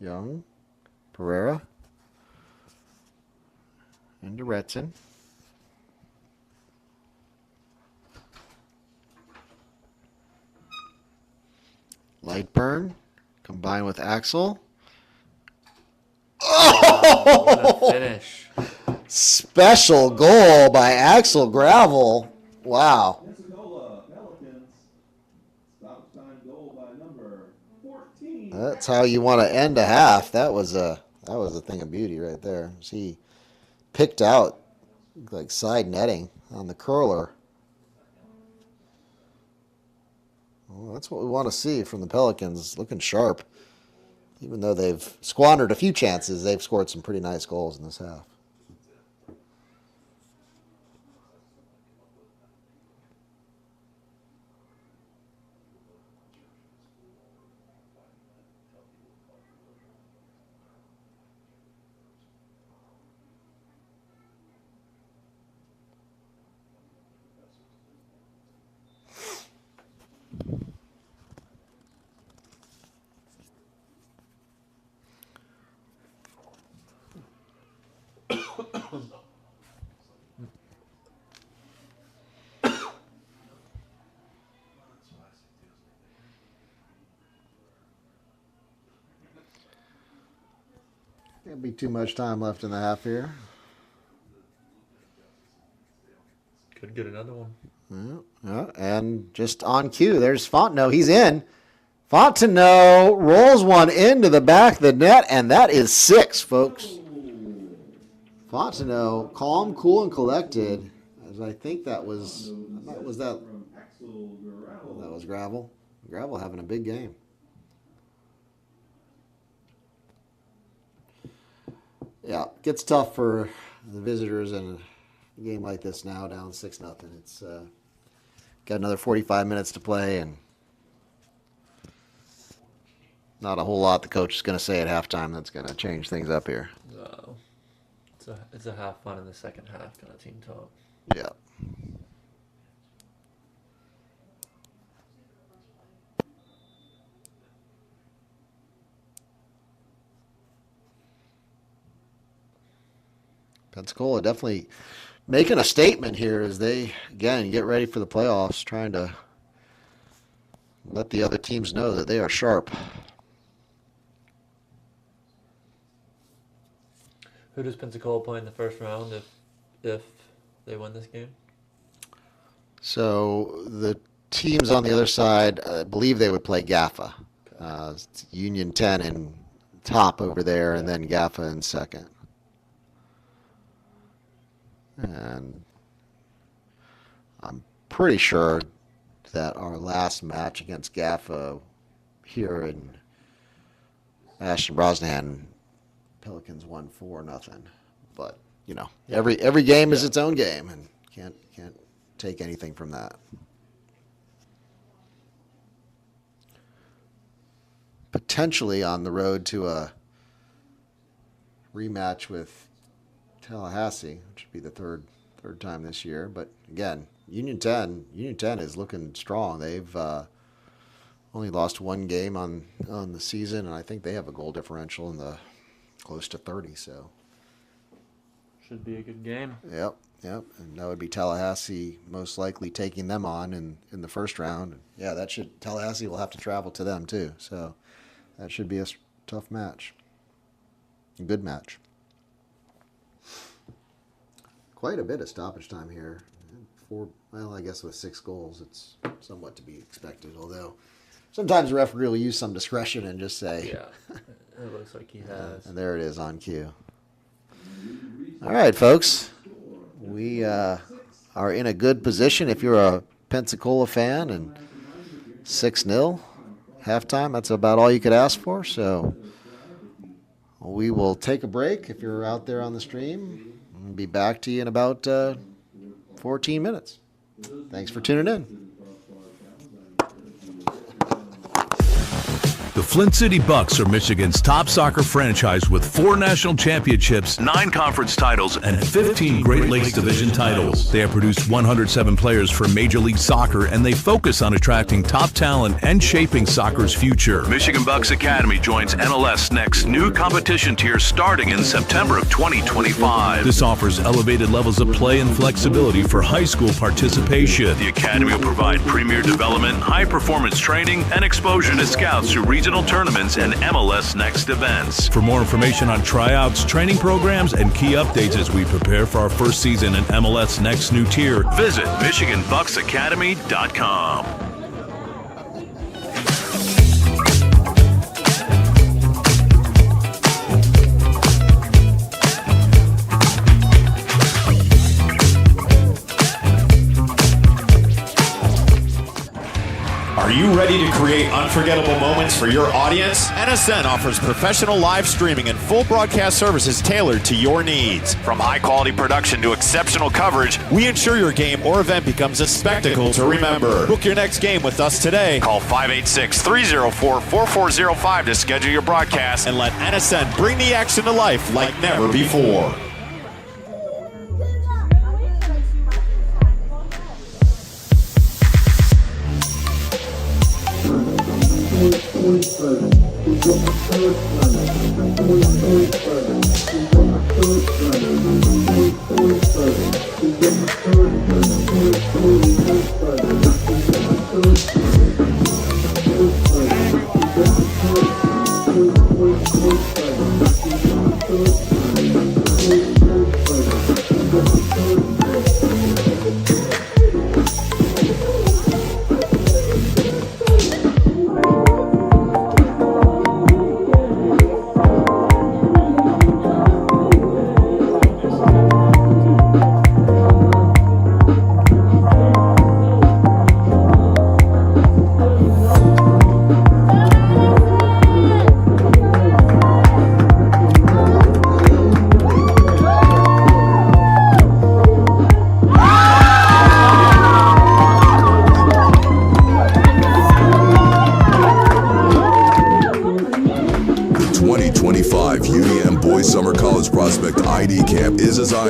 Young. Pereira. And Retson. Lightburn combined with Axel. What a finish. Special goal by Axel Gravel. Wow. Pensacola Pelicans. Stop time goal by number 14. That's how you want to end a half. That was a thing of beauty right there. He picked out like side netting on the curler. Well, that's what we want to see from the Pelicans, looking sharp. Even though they've squandered a few chances, they've scored some pretty nice goals in this half. Can't be too much time left in the half here. Could get another one. Yeah, and just on cue, there's Fontenot. He's in. Fontenot rolls one into the back of the net, and that is 6, folks. Fontenot, calm, cool, and collected. As I think that was Gravel. Gravel having a big game. Yeah, gets tough for the visitors in a game like this now, down 6-0. It's got another 45 minutes to play, and not a whole lot the coach is going to say at halftime that's going to change things up here. No. It's a half fun in the second half kind of team talk. Yeah. Pensacola definitely making a statement here as they, again, get ready for the playoffs, trying to let the other teams know that they are sharp. Who does Pensacola play in the first round if they win this game? So the teams on the other side, I believe they would play GAFA. It's Union 10 in top over there, and then GAFA in second. And I'm pretty sure that our last match against Gaffa here in Ashton Brosnan, Pelicans won 4-0. But every game is its own game, and can't take anything from that. Potentially on the road to a rematch with Tallahassee, which would be the third time this year. But again, Union 10 is looking strong. They've only lost one game on the season, and I think they have a goal differential in the close to 30. So should be a good game. Yep. And that would be Tallahassee most likely taking them on in the first round. Yeah, Tallahassee will have to travel to them too. So that should be a tough match. A good match. Quite a bit of stoppage time here. I guess with 6 goals, it's somewhat to be expected. Although sometimes the referee will use some discretion and just say, "Yeah, it looks like he has." And there it is on cue. All right, folks, we are in a good position. If you're a Pensacola fan, and 6-0 halftime, that's about all you could ask for. So we will take a break. If you're out there on the stream, we'll be back to you in about 14 minutes. Thanks for tuning in. The Flint City Bucks are Michigan's top soccer franchise with 4 national championships, 9 conference titles, and 15 Great Lakes Division titles. They have produced 107 players for Major League Soccer, and they focus on attracting top talent and shaping soccer's future. Michigan Bucks Academy joins MLS Next new competition tier starting in September of 2025. This offers elevated levels of play and flexibility for high school participation. The Academy will provide premier development, high-performance training, and exposure to scouts through regional tournaments and MLS Next events. For more information on tryouts, training programs, and key updates as we prepare for our first season in MLS Next new tier, visit MichiganBucksAcademy.com. Are you ready to create unforgettable moments for your audience? NSN offers professional live streaming and full broadcast services tailored to your needs. From high-quality production to exceptional coverage, we ensure your game or event becomes a spectacle to remember. Book your next game with us today. Call 586-304-4405 to schedule your broadcast and let NSN bring the action to life like never before.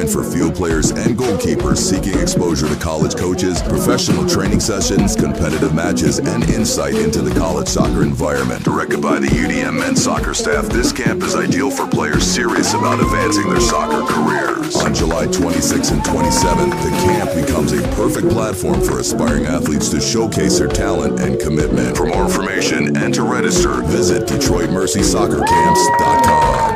For field players and goalkeepers seeking exposure to college coaches, professional training sessions, competitive matches, and insight into the college soccer environment. Directed by the UDM men's soccer staff, this camp is ideal for players serious about advancing their soccer careers. On July 26th and 27th, the camp becomes a perfect platform for aspiring athletes to showcase their talent and commitment. For more information and to register, visit DetroitMercySoccerCamps.com.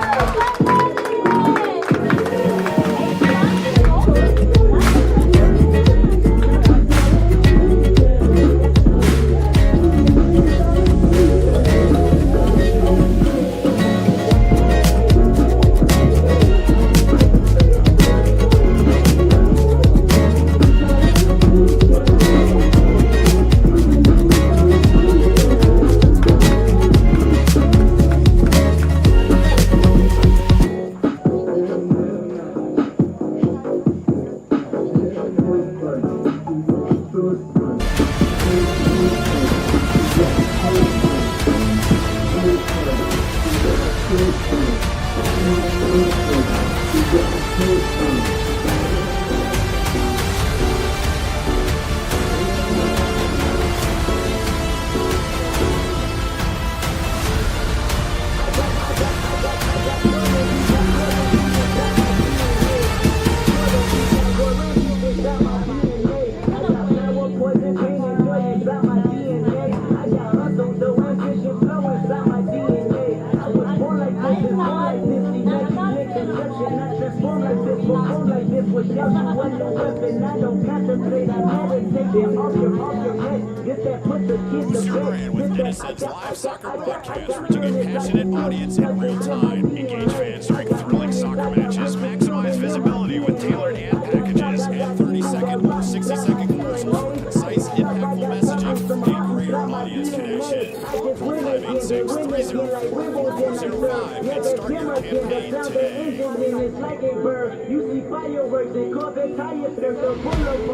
Brand with NSN's live soccer broadcast, reaching a passionate audience in real time. Engage fans during thrilling soccer matches. Maximize visibility with tailored ad packages and 30-second or 60-second commercials for concise, impactful messaging and greater audience connection. Call 586-304-4405 and start your campaign today.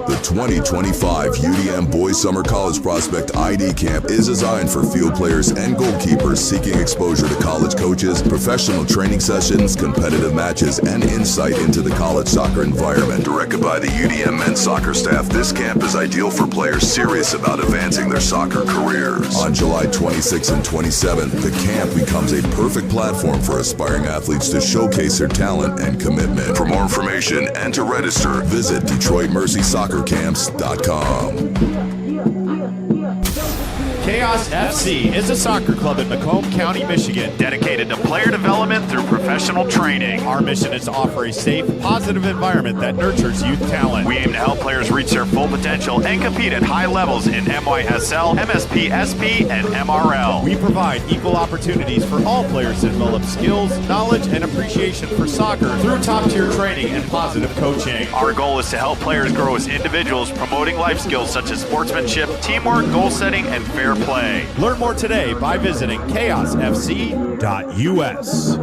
The 2025 UDM Boys Summer College Prospect ID Camp is designed for field players and goalkeepers seeking exposure to college coaches, professional training sessions, competitive matches, and insight into the college soccer environment. Directed by the UDM men's soccer staff, this camp is ideal for players serious about advancing their soccer careers. On July 26th and 27th, the camp becomes a perfect platform for aspiring athletes to showcase their talent and commitment. For more information and to register, visit DetroitMercySoccerCamps.com. Chaos FC is a soccer club in Macomb County, Michigan, dedicated to player development through professional training. Our mission is to offer a safe, positive environment that nurtures youth talent. We aim to help players reach their full potential and compete at high levels in MYSL, MSP, SP, and MRL. We provide equal opportunities for all players to develop skills, knowledge, and appreciation for soccer through top-tier training and positive coaching. Our goal is to help players grow as individuals, promoting life skills such as sportsmanship, teamwork, goal setting, and fair play. Learn more today by visiting chaosfc.us.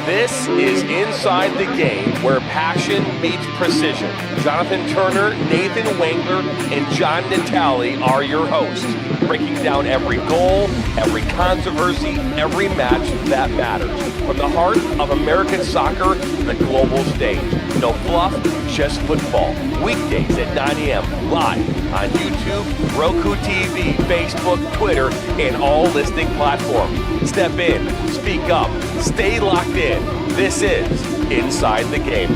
This is Inside the Game, where passion meets precision. Jonathan Turner, Nathan Wangler, and John Natale are your hosts, breaking down every goal, every controversy, every match that matters. From the heart of American soccer to the global stage. No fluff, just football. Weekdays at 9 a.m. live on YouTube, Roku TV, Facebook, Twitter, and all listening platforms. Step in, speak up, stay locked in. This is Inside the Game.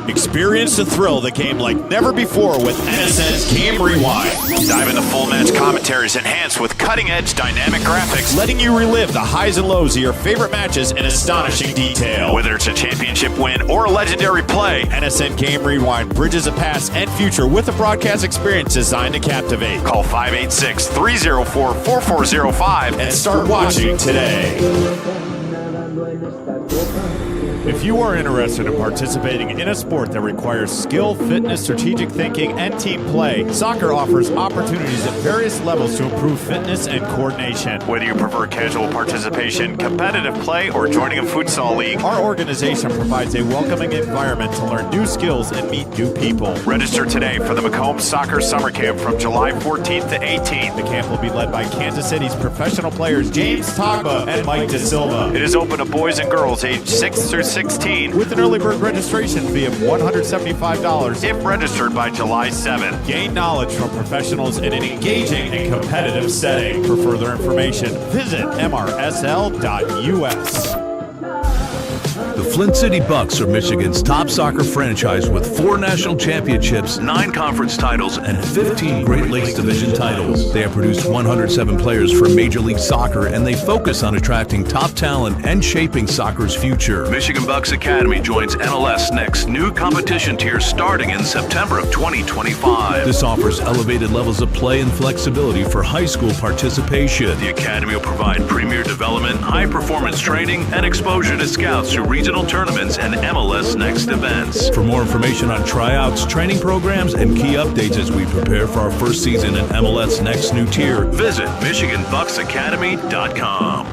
Experience the thrill of the game like never before with NSN's Game Rewind. Dive into full match commentaries enhanced with cutting-edge dynamic graphics, letting you relive the highs and lows of your favorite matches in astonishing detail. Whether it's a championship win or a legendary play, NSN Game Rewind bridges the past and future with a broadcast experience designed to captivate. Call 586-304-4405 and start watching today. If you are interested in participating in a sport that requires skill, fitness, strategic thinking, and team play, soccer offers opportunities at various levels to improve fitness and coordination. Whether you prefer casual participation, competitive play, or joining a futsal league, our organization provides a welcoming environment to learn new skills and meet new people. Register today for the Macomb Soccer Summer Camp from July 14th to 18th. The camp will be led by Kansas City's professional players James Togba and Mike De Silva. It is open to boys and girls aged 6 through 16 with an early bird registration fee of $175 if registered by July 7th. Gain knowledge from professionals in an engaging and competitive setting. For further information, visit mrsl.us. The Flint City Bucks are Michigan's top soccer franchise with 4 national championships, 9 conference titles, and 15 Great Lakes Division titles. They have produced 107 players for Major League Soccer, and they focus on attracting top talent and shaping soccer's future. Michigan Bucks Academy joins MLS Next new competition tier starting in September of 2025. This offers elevated levels of play and flexibility for high school participation. The Academy will provide premier development, high-performance training, and exposure to scouts through regional tournaments and MLS Next events. For more information on tryouts, training programs, and key updates as we prepare for our first season in MLS Next new tier, visit MichiganBucksAcademy.com.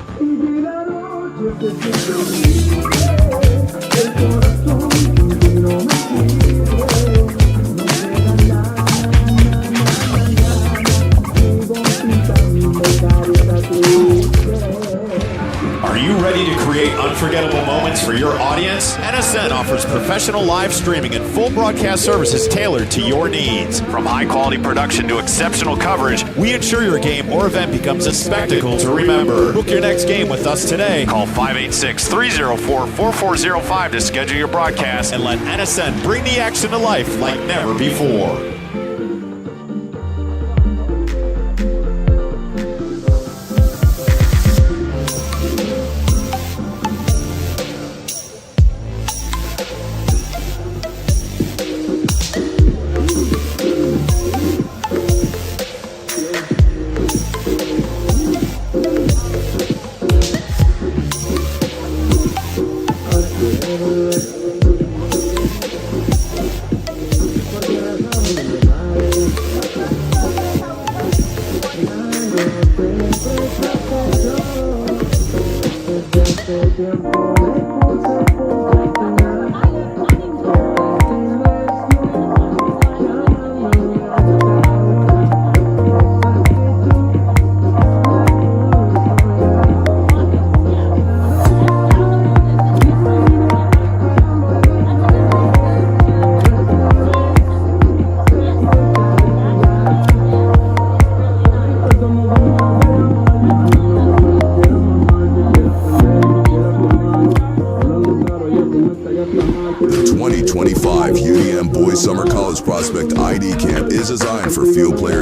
Are you ready to create unforgettable moments for your audience? NSN offers professional live streaming and full broadcast services tailored to your needs. From high-quality production to exceptional coverage, we ensure your game or event becomes a spectacle to remember. Book your next game with us today. Call 586-304-4405 to schedule your broadcast and let NSN bring the action to life like never before.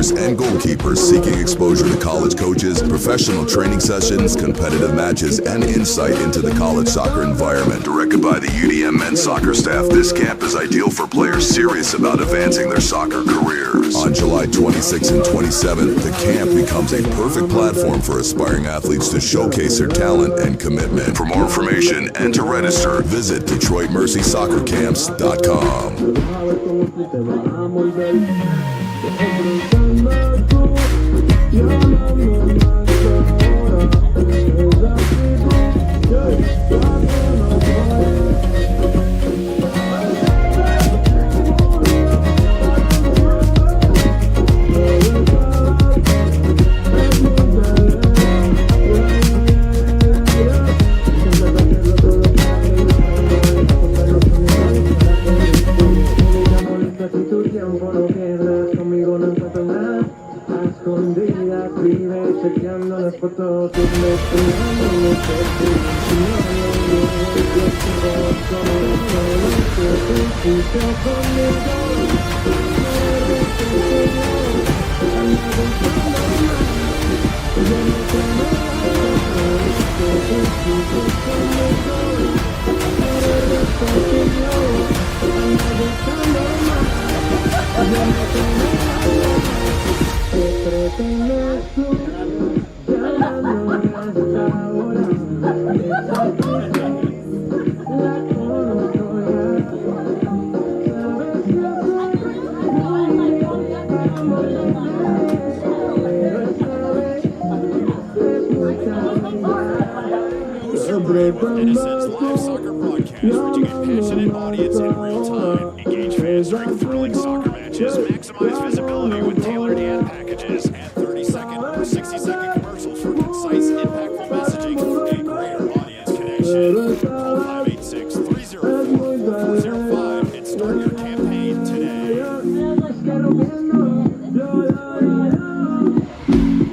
And goalkeepers seeking exposure to college coaches, professional training sessions, competitive matches, and insight into the college soccer environment. Directed by the UDM men's soccer staff, this camp is ideal for players serious about advancing their soccer careers. On July 26th and 27th, the camp becomes a perfect platform for aspiring athletes to showcase their talent and commitment. For more information and to register, visit DetroitMercySoccerCamps.com. NSN's live soccer broadcast, reaching a passionate audience in real time. Engage fans during thrilling soccer matches. Maximize visibility with tailored ad packages. Add 30-second or 60-second commercials for concise, impactful messaging and greater audience connection. Call 586-304-4405 and start your campaign today.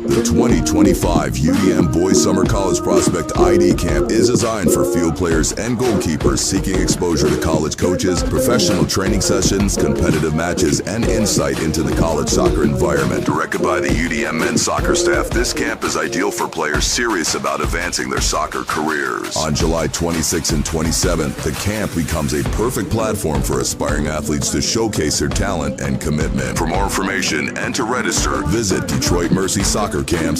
The 2025 UDM Boys Summer College Prospect ID Camp is designed for field players and goalkeepers seeking exposure to college coaches, professional training sessions, competitive matches, and insight into the college soccer environment. Directed by the UDM men's soccer staff, this camp is ideal for players serious about advancing their soccer careers. On July 26th and 27th, the camp becomes a perfect platform for aspiring athletes to showcase their talent and commitment. For more information and to register, visit DetroitMercySoccerCamps.com.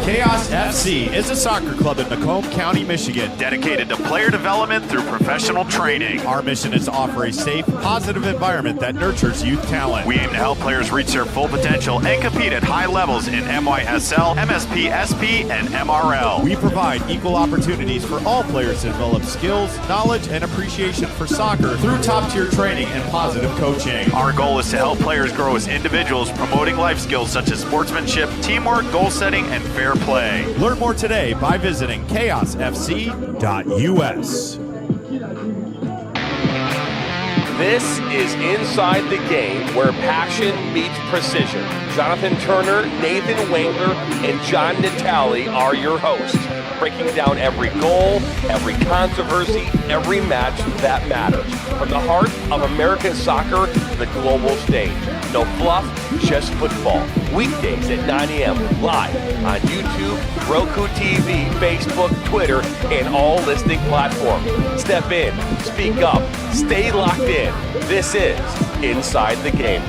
Chaos FC is a soccer club in Macomb County, Michigan, dedicated to player development through professional training. Our mission is to offer a safe, positive environment that nurtures youth talent. We aim to help players reach their full potential and compete at high levels in MYSL, MSP, SP, and MRL. We provide equal opportunities for all players to develop skills, knowledge, and appreciation for soccer through top-tier training and positive coaching. Our goal is to help players grow as individuals, promoting life skills such as sportsmanship, teamwork, goal setting, and fair fair play. Learn more today by visiting chaosfc.us. This is Inside the Game, where passion meets precision. Jonathan Turner, Nathan Wengler, and John Natale are your hosts, breaking down every goal, every controversy, every match that matters. From the heart of American soccer to the global stage. No fluff, just football. Weekdays at 9 a.m. live on YouTube, Roku TV, Facebook, Twitter, and all listening platforms. Step in, speak up, stay locked in. This is Inside the Game.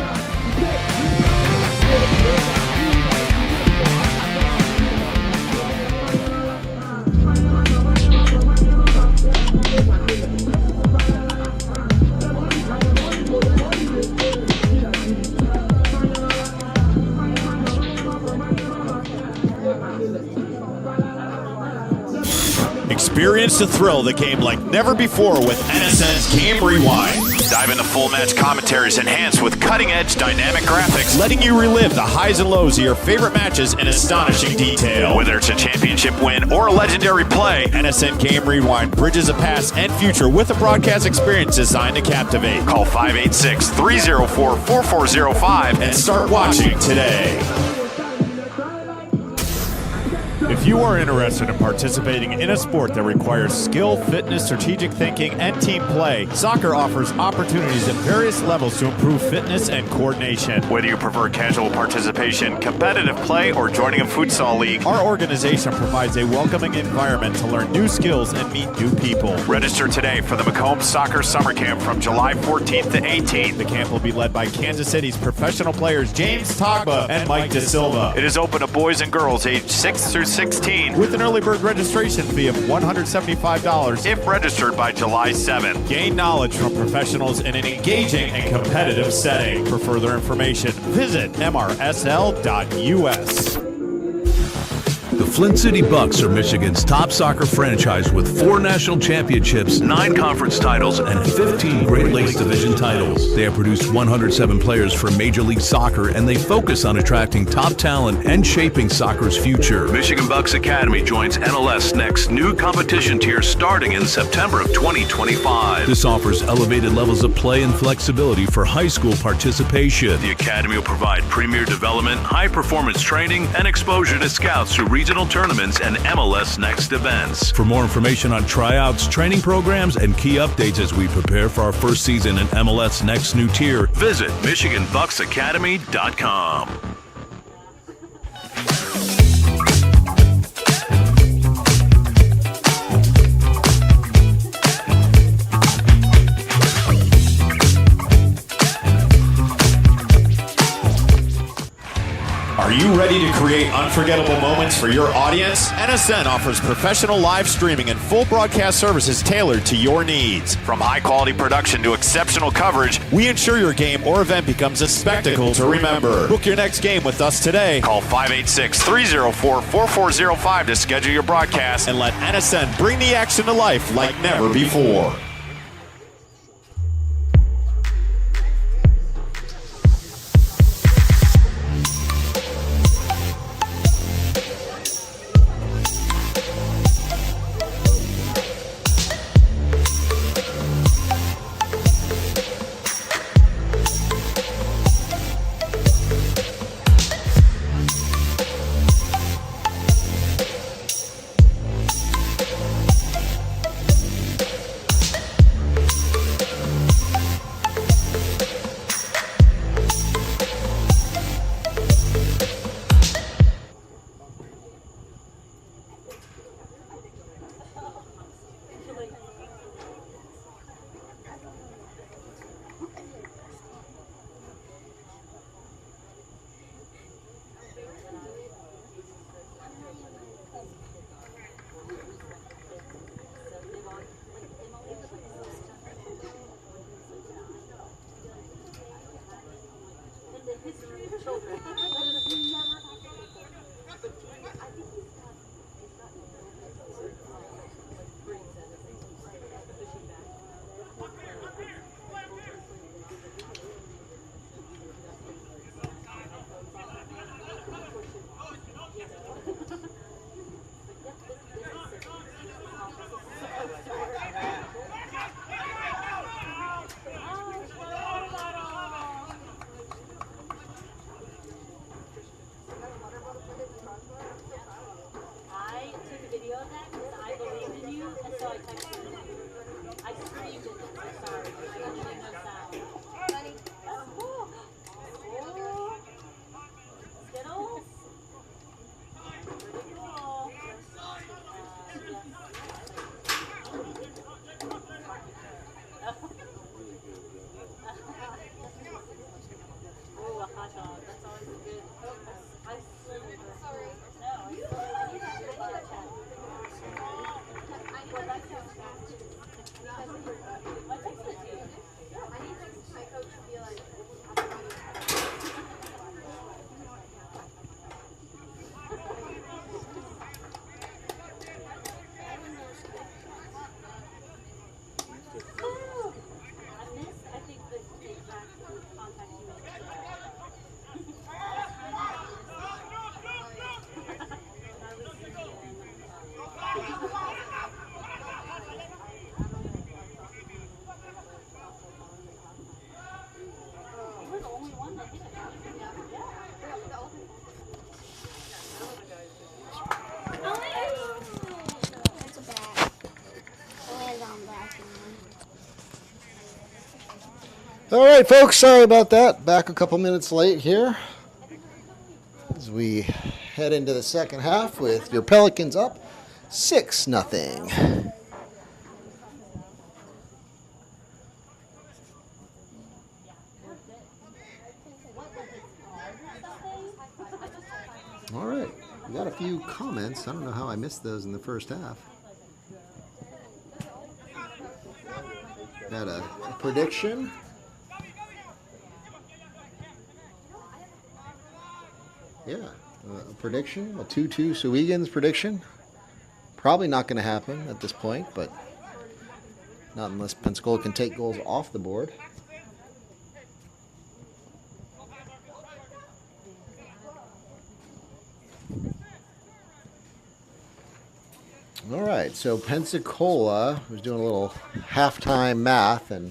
Experience the thrill of the game like never before with NSN's Game Rewind. Dive into full match commentaries enhanced with cutting-edge dynamic graphics, letting you relive the highs and lows of your favorite matches in astonishing detail. Whether it's a championship win or a legendary play, NSN Game Rewind bridges the past and future with a broadcast experience designed to captivate. Call 586-304-4405 and start watching today. If you are interested in participating in a sport that requires skill, fitness, strategic thinking, and team play, soccer offers opportunities at various levels to improve fitness and coordination. Whether you prefer casual participation, competitive play, or joining a futsal league, our organization provides a welcoming environment to learn new skills and meet new people. Register today for the Macomb Soccer Summer Camp from July 14th to 18th. The camp will be led by Kansas City's professional players James Togba and Mike De Silva. It is open to boys and girls aged 6 through 16 with an early bird registration fee of $175 if registered by July 7th. Gain knowledge from professionals in an engaging and competitive setting. For further information, visit mrsl.us. The Flint City Bucks are Michigan's top soccer franchise with 4 national championships, 9 conference titles, and 15 Great Lakes Division titles. They have produced 107 players for Major League Soccer, and they focus on attracting top talent and shaping soccer's future. Michigan Bucks Academy joins MLS Next new competition tier starting in September of 2025. This offers elevated levels of play and flexibility for high school participation. The Academy will provide premier development, high-performance training, and exposure to scouts through regional tournaments and MLS Next events. For more information on tryouts, training programs, and key updates as we prepare for our first season in MLS Next new tier, visit MichiganBucksAcademy.com. Are you ready to create unforgettable moments for your audience? NSN offers professional live streaming and full broadcast services tailored to your needs. From high-quality production to exceptional coverage, we ensure your game or event becomes a spectacle to remember. Book your next game with us today. Call 586-304-4405 to schedule your broadcast and let NSN bring the action to life like never before. All right, folks, sorry about that. Back a couple minutes late here as we head into the second half with your Pelicans up 6-0. All right, we got a few comments. I don't know how I missed those in the first half. Got a prediction. Yeah, a prediction, a 2-2 Sowegans prediction. Probably not going to happen at this point, but not unless Pensacola can take goals off the board. All right, so Pensacola was doing a little halftime math, and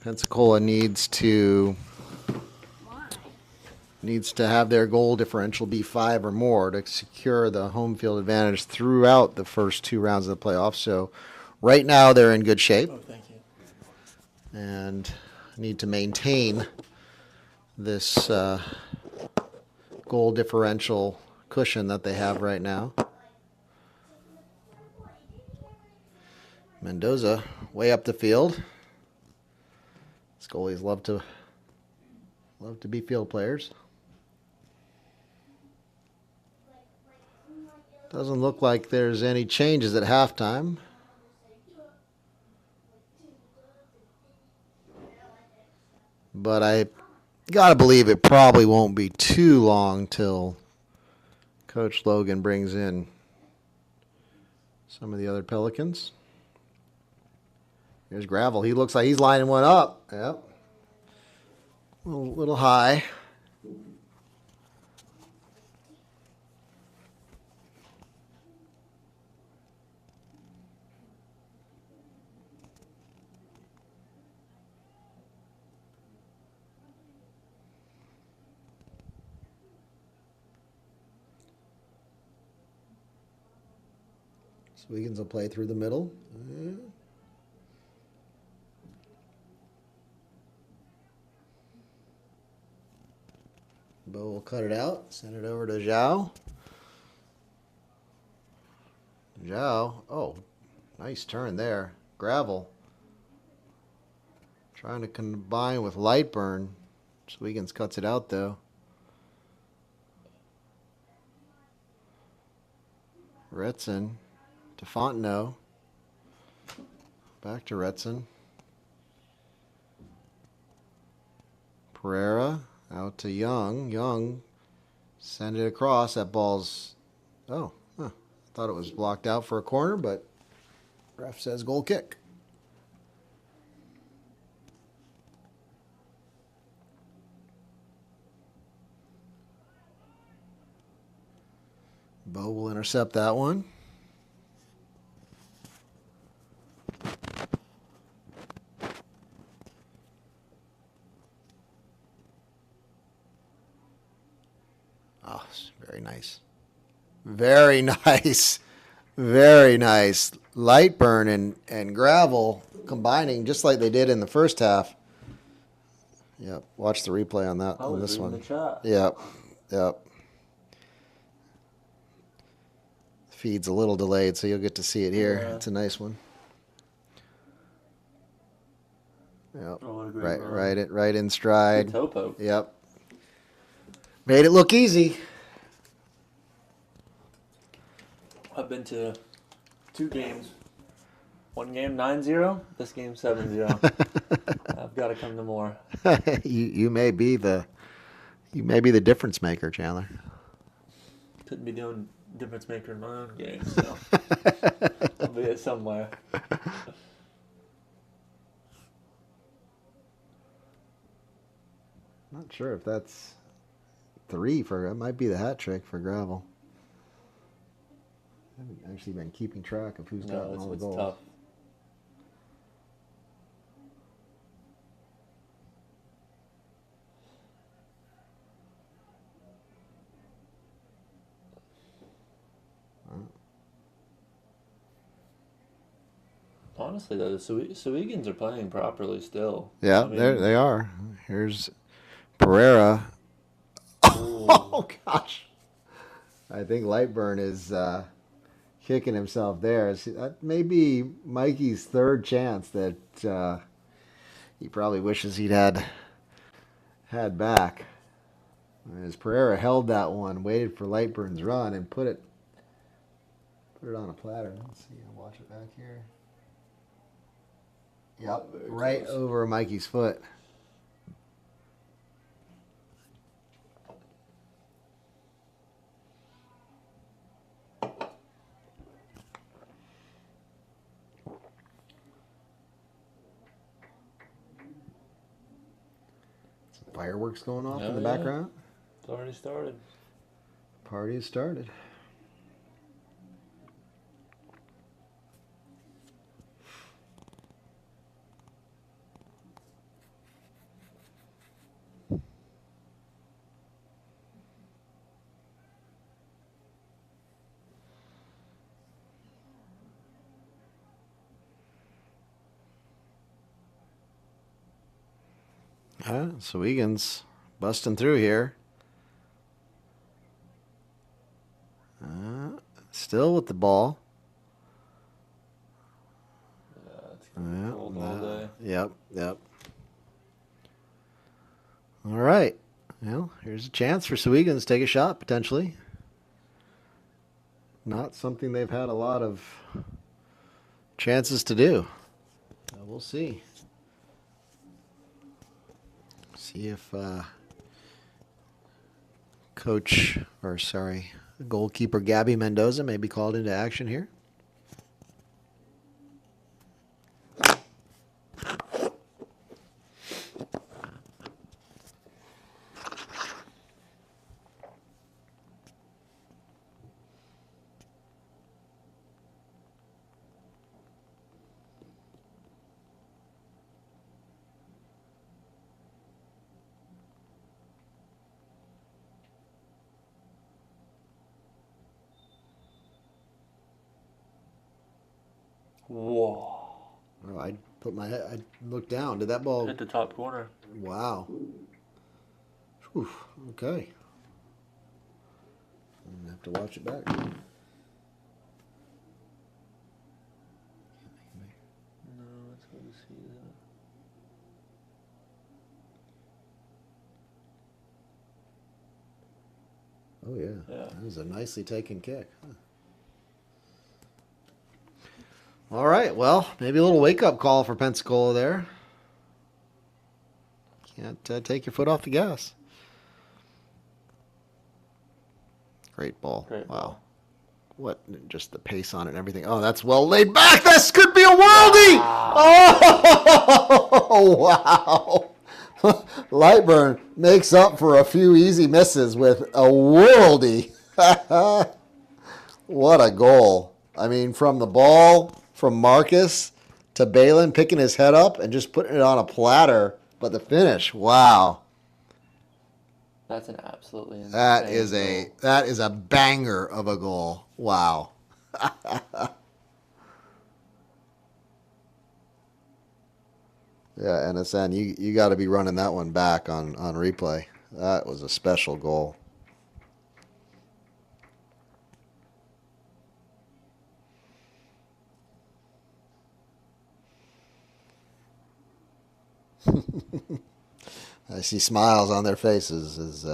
Pensacola needs to have their goal differential be 5 or more to secure the home field advantage throughout the first 2 rounds of the playoffs. So right now they're in good shape. Oh, thank you. And need to maintain this goal differential cushion that they have right now. Mendoza way up the field. These goalies love to be field players. Doesn't look like there's any changes at halftime. But I gotta believe it probably won't be too long till Coach Logan brings in some of the other Pelicans. Here's Gravel. He looks like he's lining one up. Yep. A little high. Sowegans will play through the middle. Bo will cut it out, send it over to Zhao. Zhao, oh, nice turn there. Gravel. Trying to combine with Lightburn. Sowegans cuts it out though. Retson to Fontenot. Back to Retson. Pereira out to Young. Young send it across. That ball's, thought it was blocked out for a corner, but ref says goal kick. Bo will intercept that one. Oh, very nice. Very nice. Very nice. Lightburn and Gravel combining just like they did in the first half. Yep. Watch the replay on that. On this one. The chat. Yep. Yep. Feed's a little delayed, so you'll get to see it here. Yeah. It's a nice one. Yep. Oh, right in stride. Toe poke. Yep. Made it look easy. I've been to 2 games. One game 9-0. This game 7-0. I've got to come to more. you may be the difference maker, Chandler. Couldn't be doing difference maker in my own game, so I'll be it somewhere. Not sure if that's 3 for it. Might be the hat trick for Gravel. I haven't actually been keeping track of who's gotten all the goals. Tough. Honestly, though, the Sowegans are playing properly still. Yeah, I mean, they are. Here's Pereira. Oh, gosh. I think Lightburn is kicking himself there. That may be Mikey's third chance that he probably wishes he'd had back. As Pereira held that one, waited for Lightburn's run, and put it on a platter. Let's see. Watch it back here. Yep, right over Mikey's foot. Some fireworks going off in the background. It's already started. Party has started. Sowegans busting through here. Still with the ball. Yeah, it's going to hold all day. Yep. All right. Well, here's a chance for Sowegans to take a shot, potentially. Not something they've had a lot of chances to do. We'll see. See if goalkeeper Gabby Mendoza may be called into action here. Whoa. Oh, I looked down. Did that ball Hit the top corner. Wow. Whew. Okay. I'm gonna have to watch it back. No, it's hard to see that. Oh yeah. That was a nicely taken kick. Huh. All right, well, maybe a little wake-up call for Pensacola there. Can't take your foot off the gas. Great ball. Wow. What, just the pace on it and everything. Oh, that's well laid back. This could be a worldie. Oh, wow. Lightburn makes up for a few easy misses with a worldie. What a goal. I mean, from the ball, from Marcus to Balin picking his head up and just putting it on a platter. But the finish, wow. That's an absolutely insane that is a banger of a goal. Wow. Yeah, NSN, you got to be running that one back on replay. That was a special goal. I see smiles on their faces.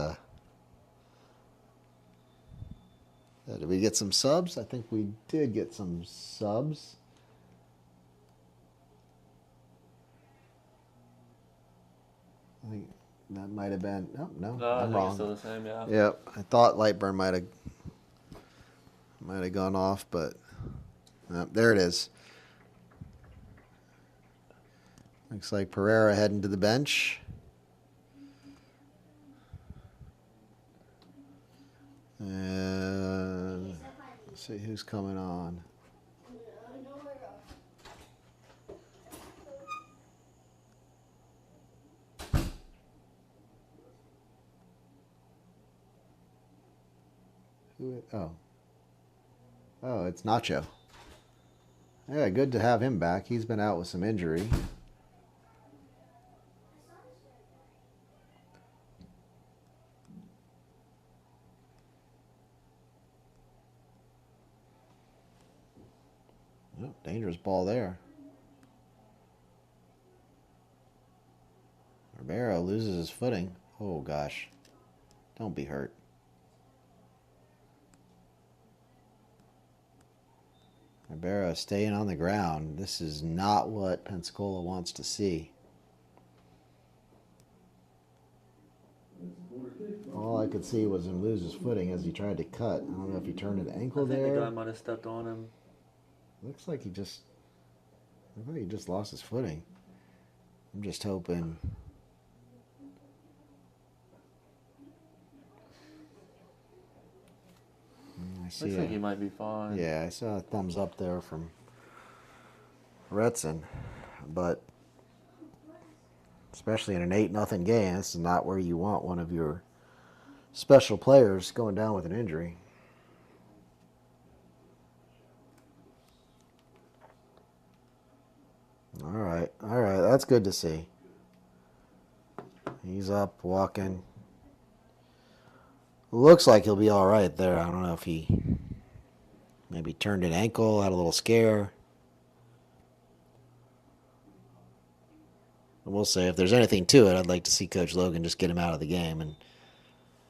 Did we get some subs? I think we did get some subs. I think that might have been. No, I'm wrong. It's still the same, yeah. Yep, I thought Lightburn might have gone off, but there it is. Looks like Pereira heading to the bench. And let's see who's coming on. Oh, it's Nacho. Yeah, good to have him back. He's been out with some injury. Oh, dangerous ball there. Ribeiro loses his footing. Oh, gosh. Don't be hurt. Ribeiro staying on the ground. This is not what Pensacola wants to see. All I could see was him lose his footing as he tried to cut. I don't know if he turned an ankle there. I think the guy might have stepped on him. Looks like he just lost his footing. I'm just hoping. Looks like he might be fine. Yeah, I saw a thumbs up there from Retson, but especially in an 8-0 game, this is not where you want one of your special players going down with an injury. All right, that's good to see. He's up, walking. Looks like he'll be all right there. I don't know if he maybe turned an ankle, had a little scare. And we'll say if there's anything to it, I'd like to see Coach Logan just get him out of the game, and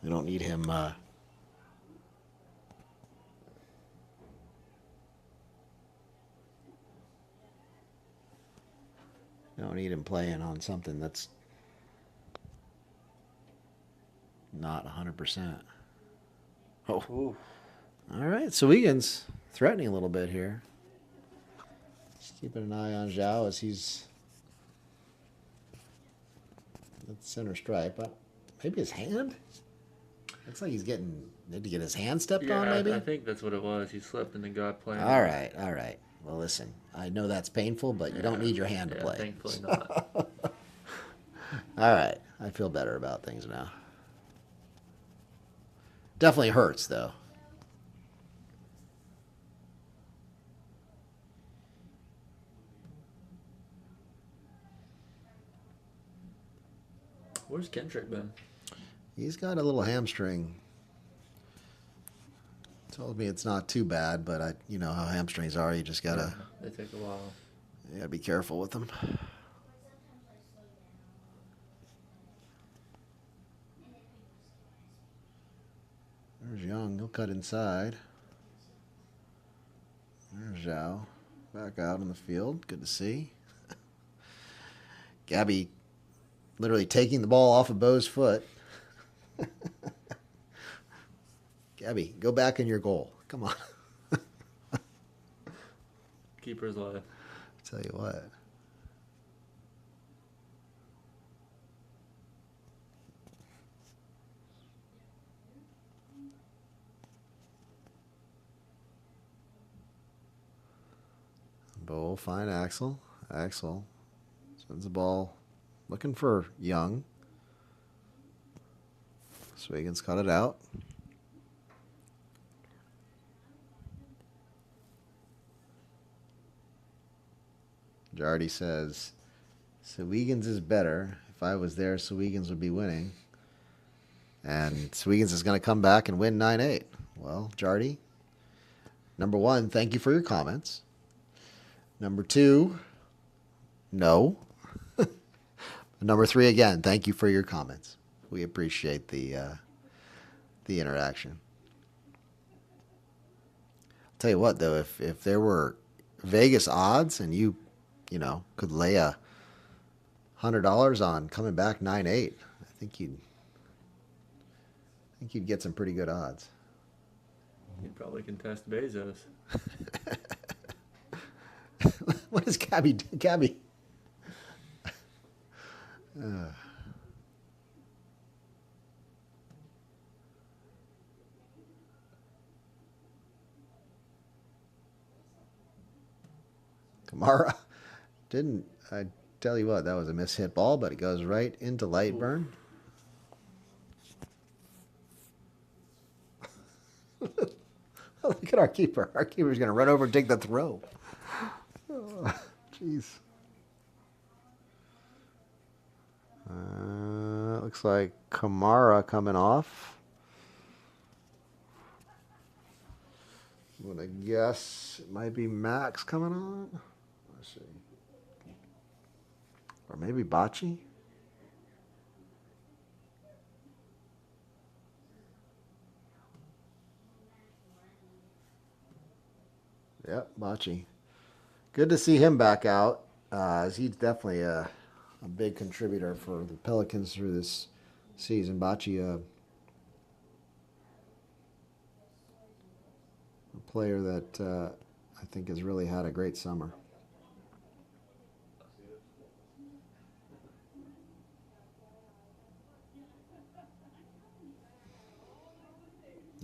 we don't need him. Don't need him playing on something that's not 100%. Oh. Ooh. All right, Sowegans threatening a little bit here. Just keeping an eye on Zhao as he's at the center stripe. Maybe his hand? Looks like he's need to get his hand stepped on, maybe? I think that's what it was. He slipped and then got playing. All right. Well, listen, I know that's painful, but you don't need your hand to play. Thankfully not. All right, I feel better about things now. Definitely hurts, though. Where's Kendrick been? He's got a little hamstring. Told me it's not too bad, but you know how hamstrings are. You just gotta. They take a while. You gotta be careful with them. There's Young. He'll cut inside. There's Zhao. Back out in the field. Good to see. Gabby literally taking the ball off of Bo's foot. Gabby, go back in your goal. Come on. Keeper's life. Tell you what. Bo will find Axel. Axel sends the ball looking for Young. Sowegans cut it out. Jardy says, Sowegans is better. If I was there, Sowegans would be winning. And Sowegans is going to come back and win 9-8. Well, Jardy, number one, thank you for your comments. Number two, no. Number three, again, thank you for your comments. We appreciate the interaction. I'll tell you what, though, if there were Vegas odds and you could lay $100 on coming back 9-8, I think you'd get some pretty good odds. You'd probably contest Bezos. What does Gabby do? Gabby. Kamara didn't. I tell you what, that was a mishit ball, but it goes right into Lightburn. Look at our keeper. Our keeper's going to run over and take the throw. Jeez. Looks like Kamara coming off. I'm going to guess it might be Max coming on. Let's see. Or maybe Bocce. Yep, Bocce. Good to see him back out. As he's definitely a big contributor for the Pelicans through this season. Bocce, a player that I think has really had a great summer.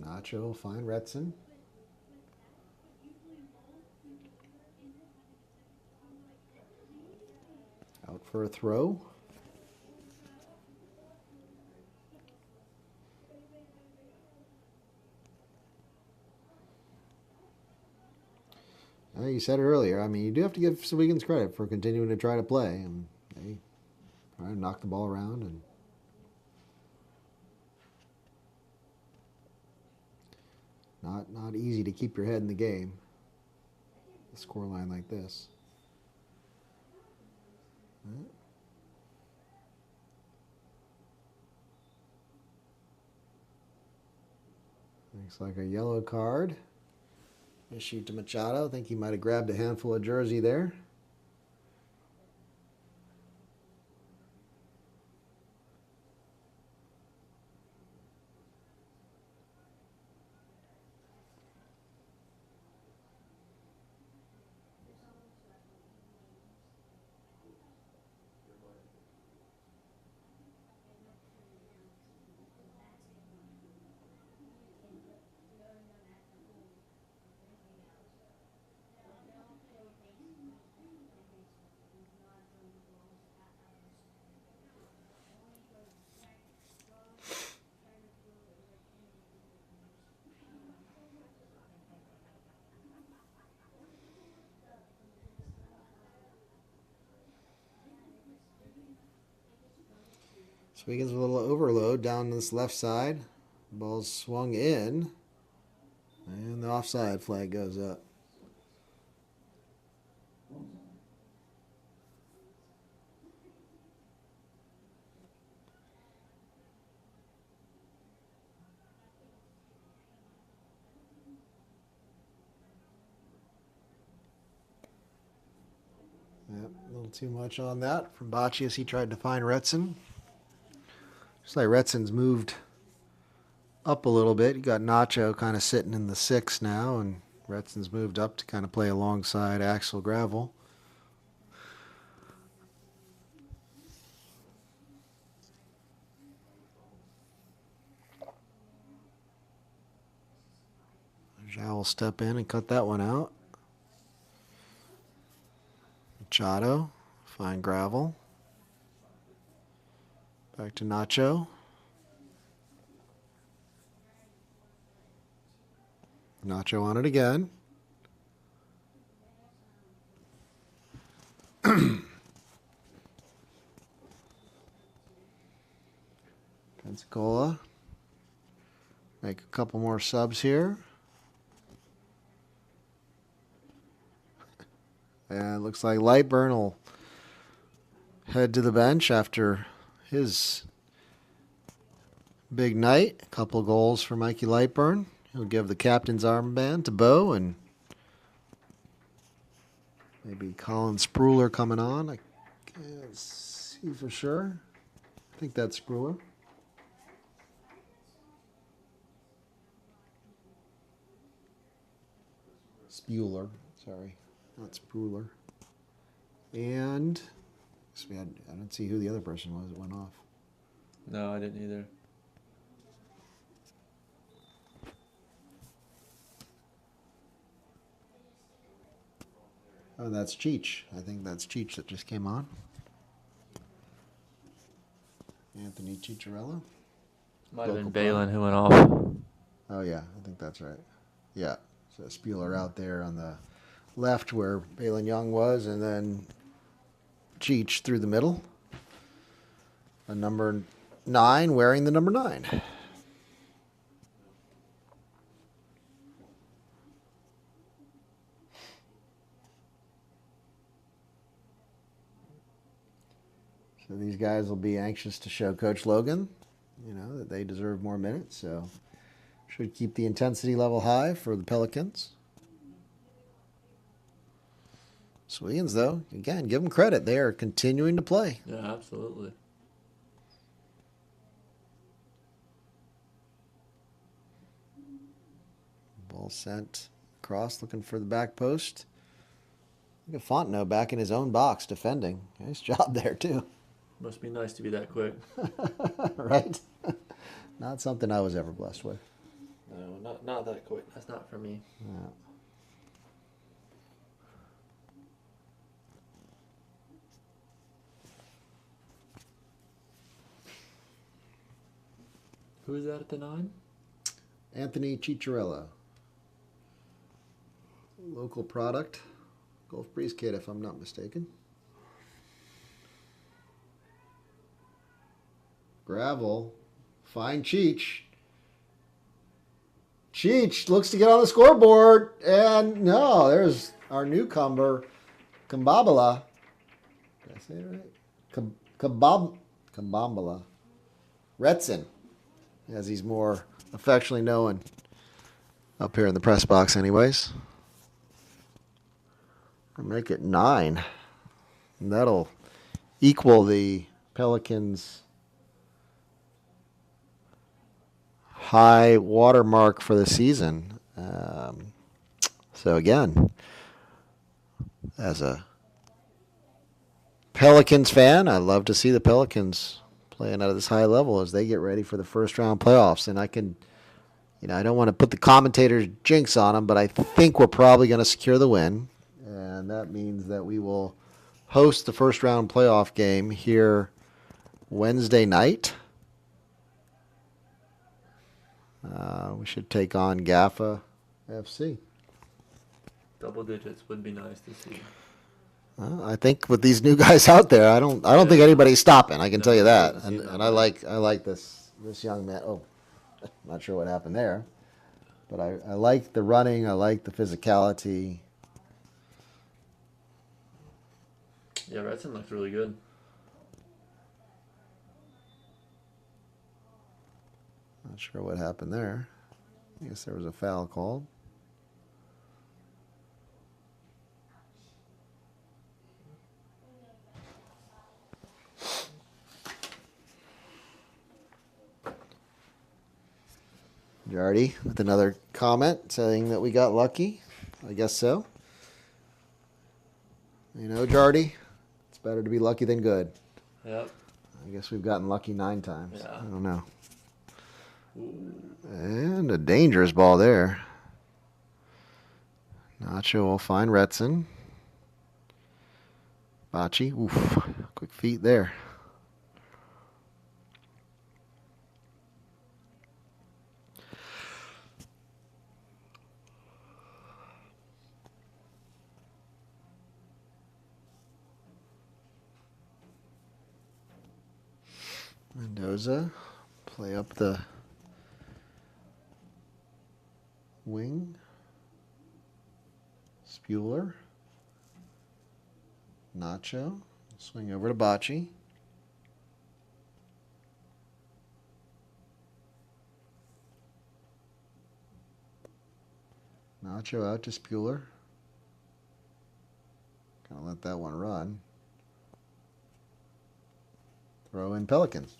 Nacho, fine, Retson. Out for a throw. You said it earlier. I mean, you do have to give Sowegans credit for continuing to try to play. And they try to knock the ball around. And not easy to keep your head in the game. A scoreline like this. Right. Looks like a yellow card. Issued to Machado. I think he might have grabbed a handful of jersey there. So he gets a little overload down this left side. Ball's swung in. And the offside flag goes up. Yep, a little too much on that from Bocce as he tried to find Retson. Looks like Retson's moved up a little bit. You got Nacho kind of sitting in the 6 now, and Retson's moved up to kind of play alongside Axel Gravel. Zhao will step in and cut that one out. Machado, find Gravel. Back to Nacho. Nacho on it again. Pensacola. Make a couple more subs here. And it looks like Lightburn will head to the bench after his big night. A couple goals for Mikey Lightburn. He'll give the captain's armband to Bo, and maybe Colin Spruiller coming on. I can't see for sure. I think that's Spruiller. Spuler, sorry, not Spruiller. And so I don't see who the other person was that went off. No, I didn't either. Oh, that's Cheech. I think that's Cheech that just came on. Anthony Chicharello. Might have been Local Balin who went off. Oh, yeah, I think that's right. Yeah, so Spuler out there on the left where Balin Young was, and then Cheech through the middle. A number 9 wearing the number 9. So these guys will be anxious to show Coach Logan, that they deserve more minutes. So should keep the intensity level high for the Pelicans. Sowegans, though, again, give them credit. They are continuing to play. Yeah, absolutely. Ball sent across, looking for the back post. Look at Fontenot back in his own box defending. Nice job there, too. Must be nice to be that quick. Right? Not something I was ever blessed with. No, not that quick. That's not for me. Yeah. Who is that at the 9? Anthony Cicciarello. Local product. Gulf Breeze kid, if I'm not mistaken. Gravel. Fine Cheech. Cheech looks to get on the scoreboard. And no, there's our newcomer, Kambabala. Did I say it right? Kambambala. Retson, as he's more affectionately known up here in the press box anyways. I'll make it 9. And that'll equal the Pelicans' high watermark for the season. So again, as a Pelicans fan, I love to see the Pelicans playing at this high level as they get ready for the first round playoffs. And I can, I don't want to put the commentators' jinx on them, but I think we're probably going to secure the win. And that means that we will host the first round playoff game here Wednesday night. We should take on Gaffa FC. Double digits would be nice to see. I think with these new guys out there, I don't think anybody's stopping. I can tell you that. And I like this young man. Oh, not sure what happened there, but I like the running. I like the physicality. Yeah, Retson looked really good. Not sure what happened there. I guess there was a foul called. Jardy with another comment saying that we got lucky. I guess so. Jardy, it's better to be lucky than good. Yep. I guess we've gotten lucky 9 times. Yeah. I don't know. Ooh. And a dangerous ball there. Nacho will find Retson. Bocce. Oof. Quick feet there. Mendoza play up the wing. Spuler. Nacho. Swing over to Bocce. Nacho out to Spuler. Gonna let that one run. Throw in Pelicans.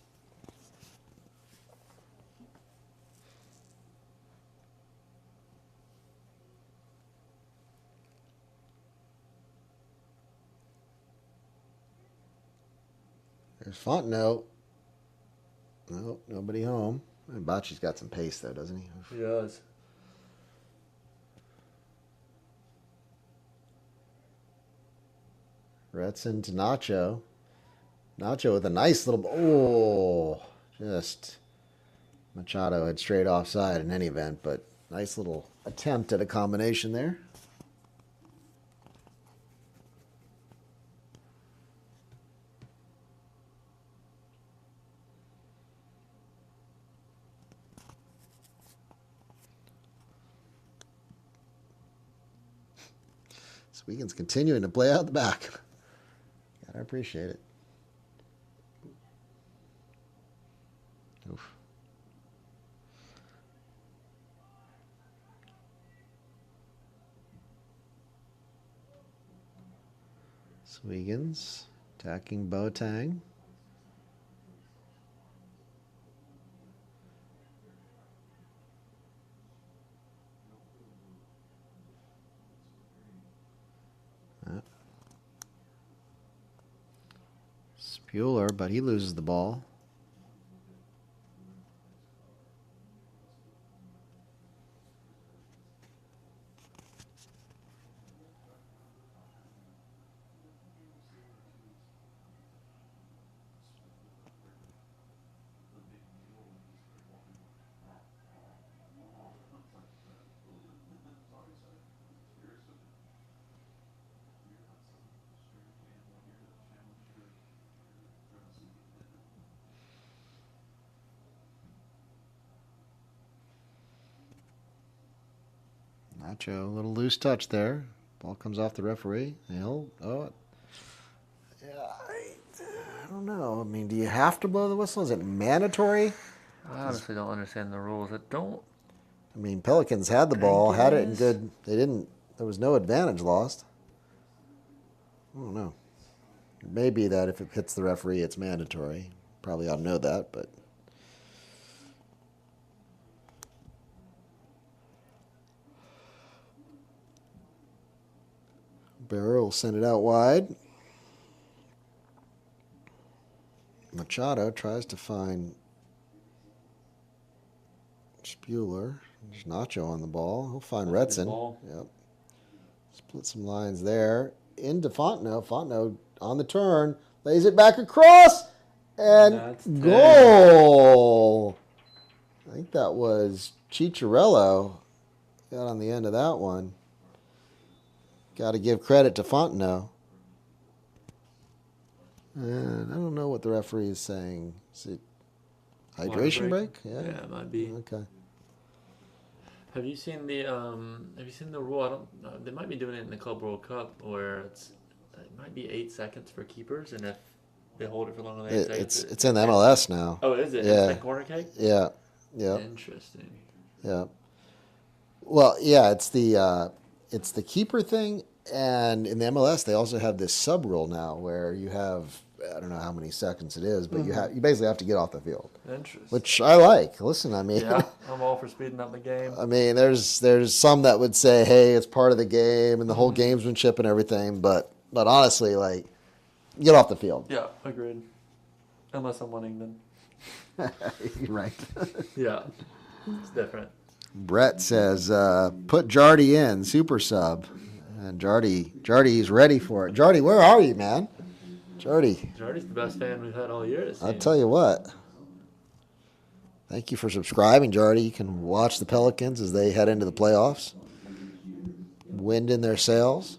There's Fontenot. Nope, nobody home. And Bocce's got some pace, though, doesn't he? He does. Retson to Nacho. Nacho with a nice little... Oh, just... Machado had straight offside in any event, but nice little attempt at a combination there. Sowegans continuing to play out the back. Gotta appreciate it. Oof. Sowegans attacking Boateng. Spuler, but he loses the ball. Nacho, a little loose touch there. Ball comes off the referee. I don't know. I mean, do you have to blow the whistle? Is it mandatory? I honestly don't understand the rules. I mean, Pelicans had the ball, had it in good. They didn't. There was no advantage lost. I don't know. It may be that if it hits the referee, it's mandatory. Probably ought to know that, but. Barrow will send it out wide. Machado tries to find Spuler. There's Nacho on the ball. He'll find Retson. Yep. Split some lines there. Into Fontenot. Fontenot on the turn. Lays it back across. And goal. I think that was Chicharello. Got on the end of that one. Got to give credit to Fontenot. And I don't know what the referee is saying. Is it hydration break? Yeah, it might be. Okay. Have you seen the rule? I don't know. They might be doing it in the Club World Cup where it might be 8 seconds for keepers, and if they hold it for longer than 8 seconds, it's in the MLS now. Oh, is it? Yeah. It's like corner kick? Yeah. Yeah. Interesting. Yeah. Well, yeah, it's the keeper thing, and in the MLS they also have this sub rule now where you have, I don't know how many seconds it is, but you basically have to get off the field. Interesting. Which I like. Listen, I mean, yeah, I'm all for speeding up the game. I mean, there's some that would say, hey, it's part of the game and the whole gamesmanship and everything, but honestly, like, get off the field. Yeah, agreed. Unless I'm winning, then. You're right. Yeah, it's different. Brett says, put Jardy in, super sub. And Jardy's ready for it. Jardy, where are you, man? Jardy's the best fan we've had all year. I'll tell you what. Thank you for subscribing, Jardy. You can watch the Pelicans as they head into the playoffs. Wind in their sails.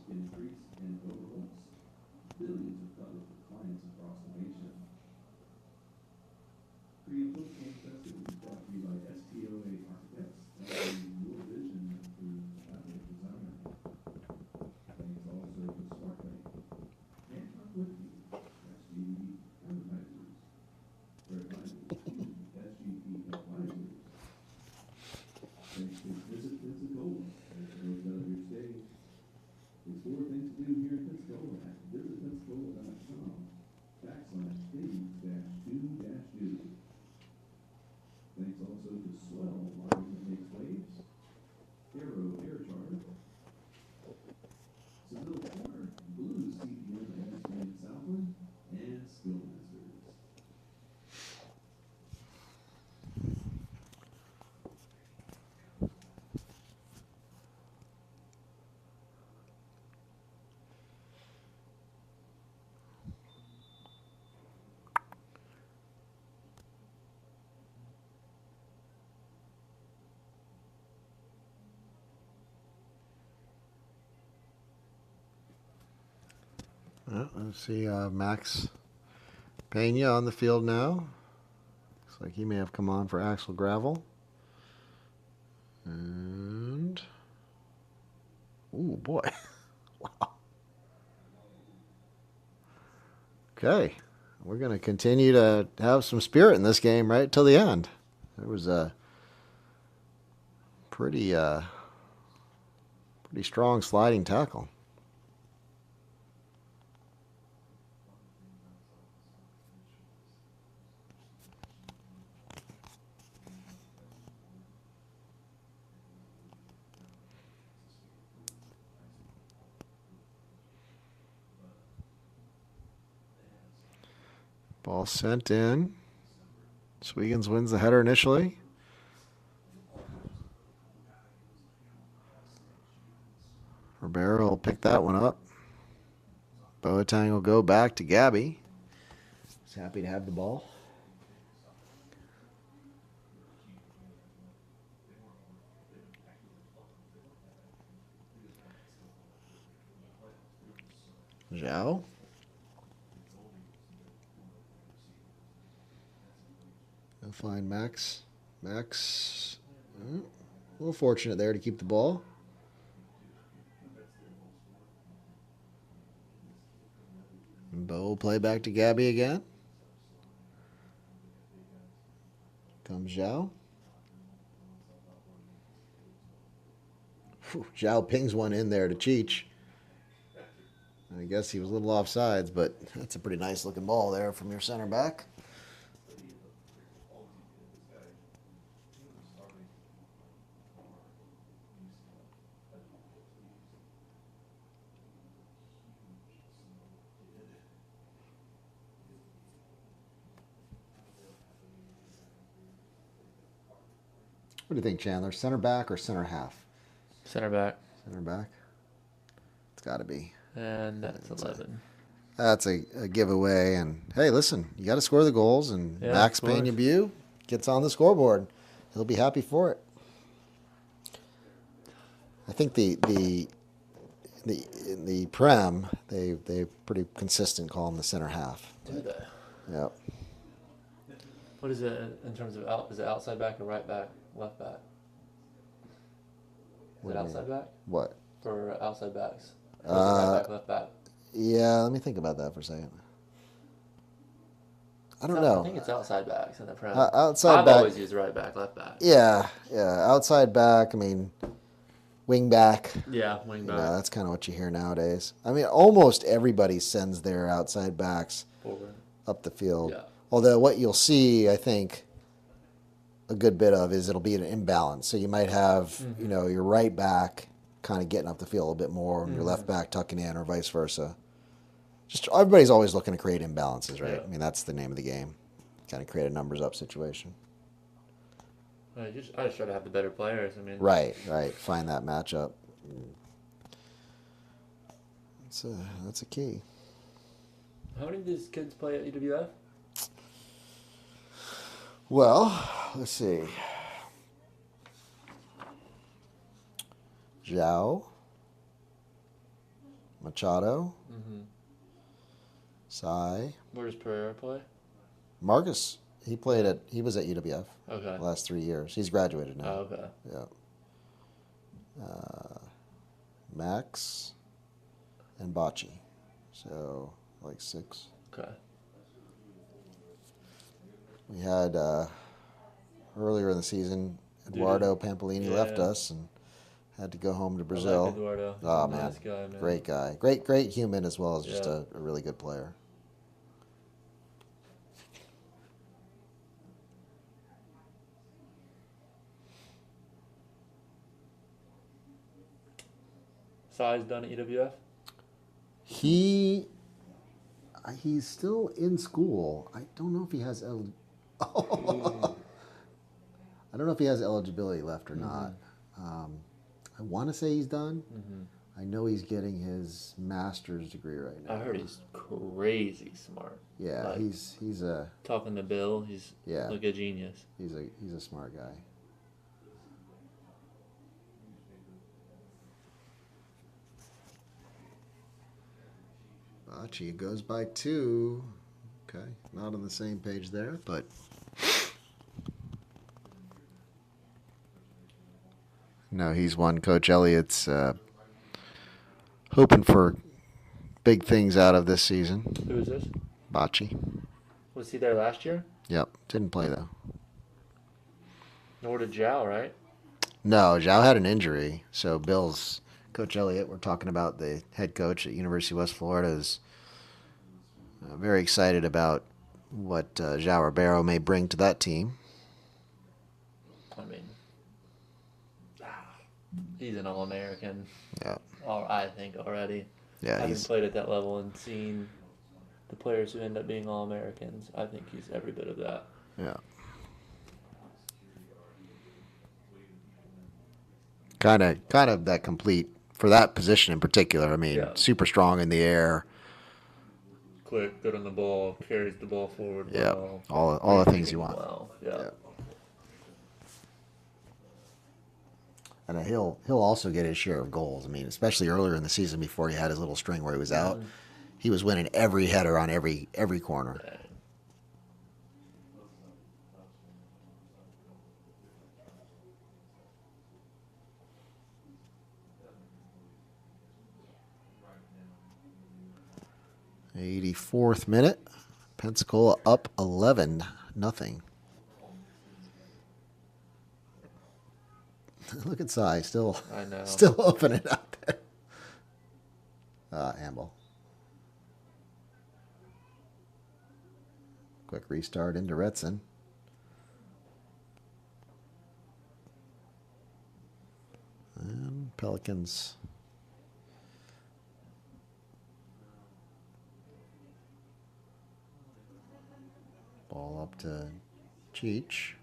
Explore things to do here in Pensacola. Visit Pensacola.com/stadiums-do-do. Thanks also to Swell Marketing that makes waves, Aero Air Charter, Seville Corner, Blues CPM in Southland, and Skillmasters. Let's see, Max Pena on the field now. Looks like he may have come on for Axel Gravel. And, ooh, boy. Wow. Okay. We're going to continue to have some spirit in this game right till the end. There was a pretty strong sliding tackle. Ball sent in. Sowegans wins the header initially. Ribeiro will pick that one up. Boateng will go back to Gabby. He's happy to have the ball. Zhao. They'll find Max. Max, a little fortunate there to keep the ball. And Bo will play back to Gabby again. Comes Zhao. Zhao pings one in there to Cheech. I guess he was a little offsides, but that's a pretty nice looking ball there from your center back. What do you think, Chandler? Center back or center half? Center back. Center back? It's got to be. And that's 11. That's a giveaway. And, hey, listen, you got to score the goals. And Yeah, Max of course. Peña gets on the scoreboard. He'll be happy for it. I think the Prem, they're pretty consistent calling the center half. Do they? Yep. What is it in terms of is it outside back or right back, left back? Is What it do you outside mean? back What? for outside backs? Or is it right back, left back? Yeah, let me think about that for a second. I don't I know. think it's outside backs in the Prem. Outside I've back. always used right back, left back. Yeah. Outside back, I mean, wing back. Yeah, wing You back. know, that's kind of what you hear nowadays. I mean, almost everybody sends their outside backs Forward. up the field. Yeah. Although what you'll see, I think, a good bit of is it'll be an imbalance. So you might have, your right back kind of getting up the field a little bit more, and your left back tucking in, or vice versa. Just everybody's always looking to create imbalances, right? Yeah. I mean, that's the name of the game. Kind of create a numbers up situation. I just try to have the better players. I mean, Right. Find that matchup. That's a key. How many of these kids play at UWF? Well, let's see. Zhao, Machado, Sai, Where does Pereira play? Marcus. He was at UWF Okay. the last 3 years. He's graduated now. Oh, okay. Yeah. Max and Bocce. So, like 6. Okay. We had earlier in the season, Eduardo Pampolini left Yeah. us and had to go home to I Brazil. like Eduardo. He's Oh a man. nice guy, man. Great guy, great human as well as just Yeah. a really good player. Sai's done at UWF. He's still in school. I don't know if he has I don't know if he has eligibility left or not. I want to say he's done. I know he's getting his master's degree right now. I heard he's crazy smart. Yeah, Like, he's a talking to Bill. He's Yeah. like a genius. he's a smart guy. Bocce goes by 2. Okay, not on the same page there, but no, he's one. Coach Elliott's hoping for big things out of this season. Who is this? Bocce. Was he there last year? Yep. Didn't play, though. Nor did Zhao, right? No, Zhao had an injury. So Bill's Coach Elliott, we're talking about the head coach at University of West Florida, is very excited about what Zhao Ribeiro may bring to that team. I mean, he's an All-American. Yeah. I think already. Yeah, Having played at that level and seen the players who end up being All-Americans, I think he's every bit of that. Yeah. Kind of that complete for that position in particular. I mean, super strong in the air. Quick, good on the ball, carries the ball forward. Yeah, well, all the things you want. Well, yeah. And he'll also get his share of goals. I mean, especially earlier in the season before he had his little string where he was out, he was winning every header on every corner. Yeah. 84th minute. Pensacola up 11-0. Look at Cy, still opening out there. Handball. Quick restart into Retson. And Pelicans. Ball up to Cheech.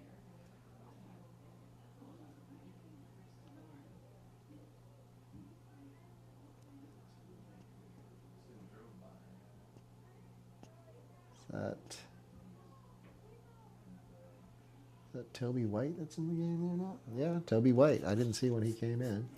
Is that Toby White that's in the game there now? Yeah, Toby White. I didn't see when he came in.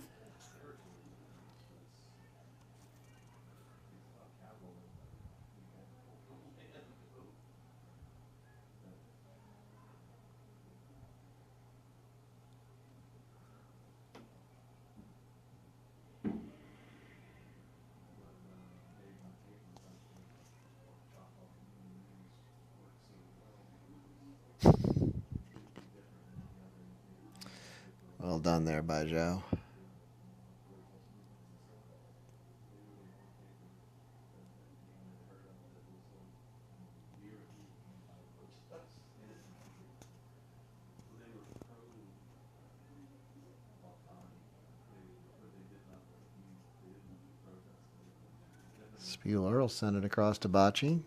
Well done there by Joe. Spuler will send it across to Bocce.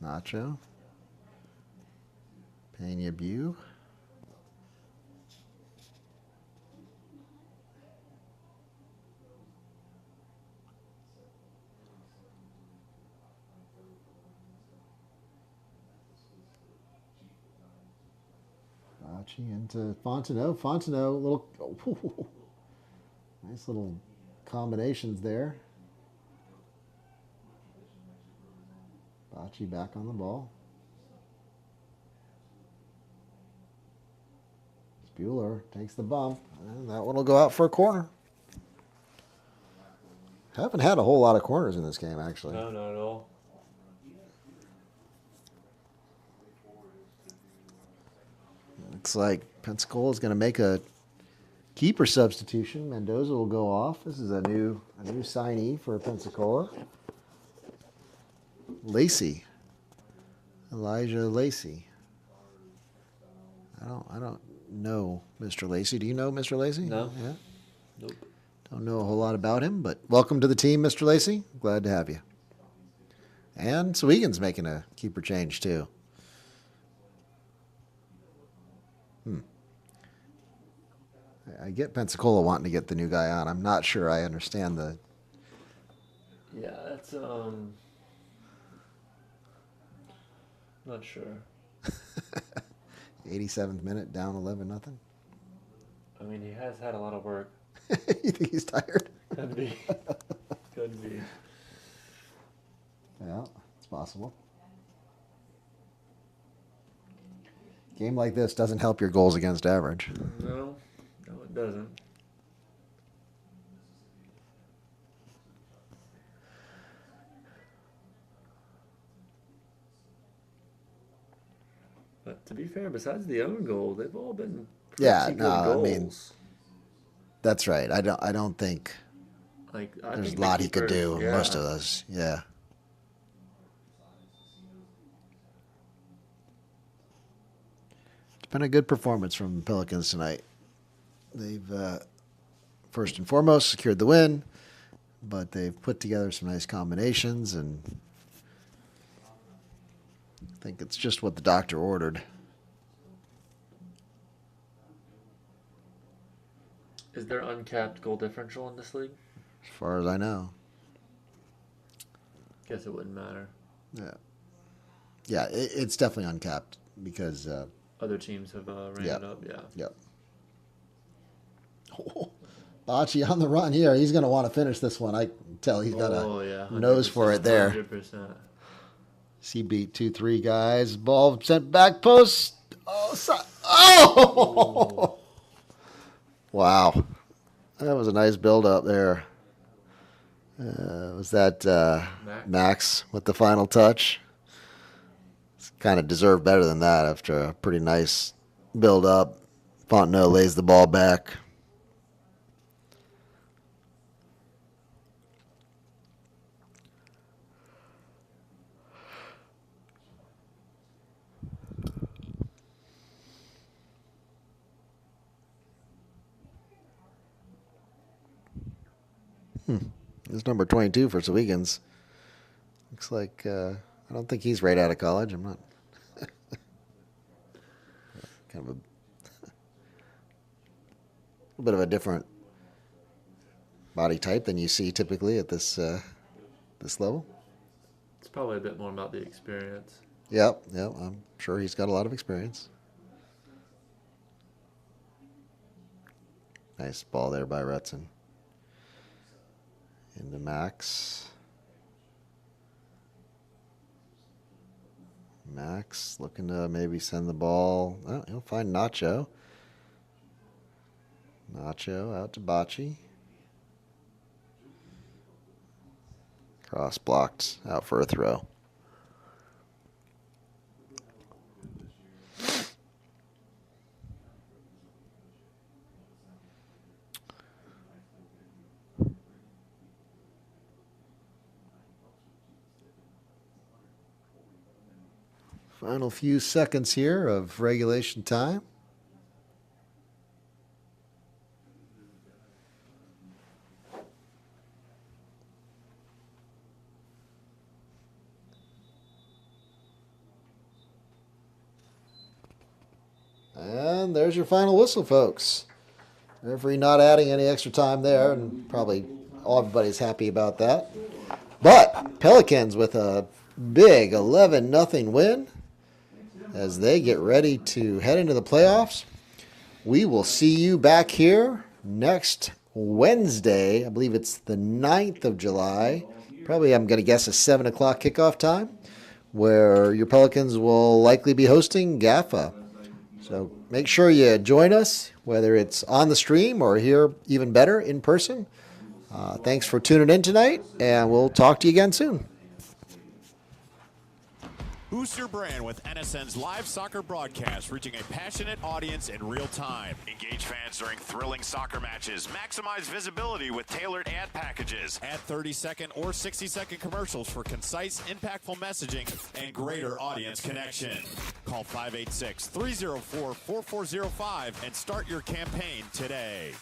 Nacho. Pena Bew. Bocce into Fontenot. Fontenot, little nice little combinations there. Bocce back on the ball. Bueller takes the bump, and that one will go out for a corner. Haven't had a whole lot of corners in this game, actually. No, not at all. Looks like Pensacola is going to make a keeper substitution. Mendoza will go off. This is a new signee for Pensacola. Lacey. Elijah Lacey. I don't know Mr. Lacey. Do you know Mr. Lacey? No. Yeah. Nope. Don't know a whole lot about him, but welcome to the team, Mr. Lacey. Glad to have you. And Sowegans making a keeper change too. I get Pensacola wanting to get the new guy on. I'm not sure I understand the. Yeah, that's not sure. 87th minute, down 11-0. I mean, he has had a lot of work. You think he's tired? Could be. Could be. Yeah, it's possible. Game like this doesn't help your goals against average. No, it doesn't. To be fair, besides the own goal, they've all been Yeah, pretty no, good goals. I mean, that's right. I don't think I there's think a lot he could keepers- do. yeah. Most of those, yeah. It's been a good performance from the Pelicans tonight. They've first and foremost secured the win, but they've put together some nice combinations, and I think it's just what the doctor ordered. Is there uncapped goal differential in this league? As far as I know. Guess it wouldn't matter. Yeah, it's definitely uncapped because. Other teams have ran Yep. it up, yeah. Yep. Oh, Bocce on the run here. He's going to want to finish this one. I can tell he's got a nose for it there. 100%. He beat 2-3 guys. Ball sent back post. Oh! Wow. That was a nice build up there. Was that Max with the final touch? Kind of deserved better than that after a pretty nice build up. Fontenot lays the ball back. It's number 22 for Sowegans. Looks like I don't think he's right out of college. I'm not. Kind of a little bit of a different body type than you see typically at this level. It's probably a bit more about the experience. Yep. I'm sure he's got a lot of experience. Nice ball there by Rutson. Into Max. Max looking to maybe send the ball. Oh, he'll find Nacho. Nacho out to Bocce. Cross blocked out for a throw. Final few seconds here of regulation time. And there's your final whistle, folks. Referee not adding any extra time there, and probably everybody's happy about that. But Pelicans with a big 11-0 win as they get ready to head into the playoffs. We will see you back here next Wednesday. I believe it's the 9th of July. Probably, I'm going to guess, a 7 o'clock kickoff time, where your Pelicans will likely be hosting GAFA. So make sure you join us, whether it's on the stream or here, even better, in person. Thanks for tuning in tonight, and we'll talk to you again soon. Boost your brand with NSN's live soccer broadcast, reaching a passionate audience in real time. Engage fans during thrilling soccer matches. Maximize visibility with tailored ad packages. Add 30-second or 60-second commercials for concise, impactful messaging and greater audience connection. Call 586-304-4405 and start your campaign today.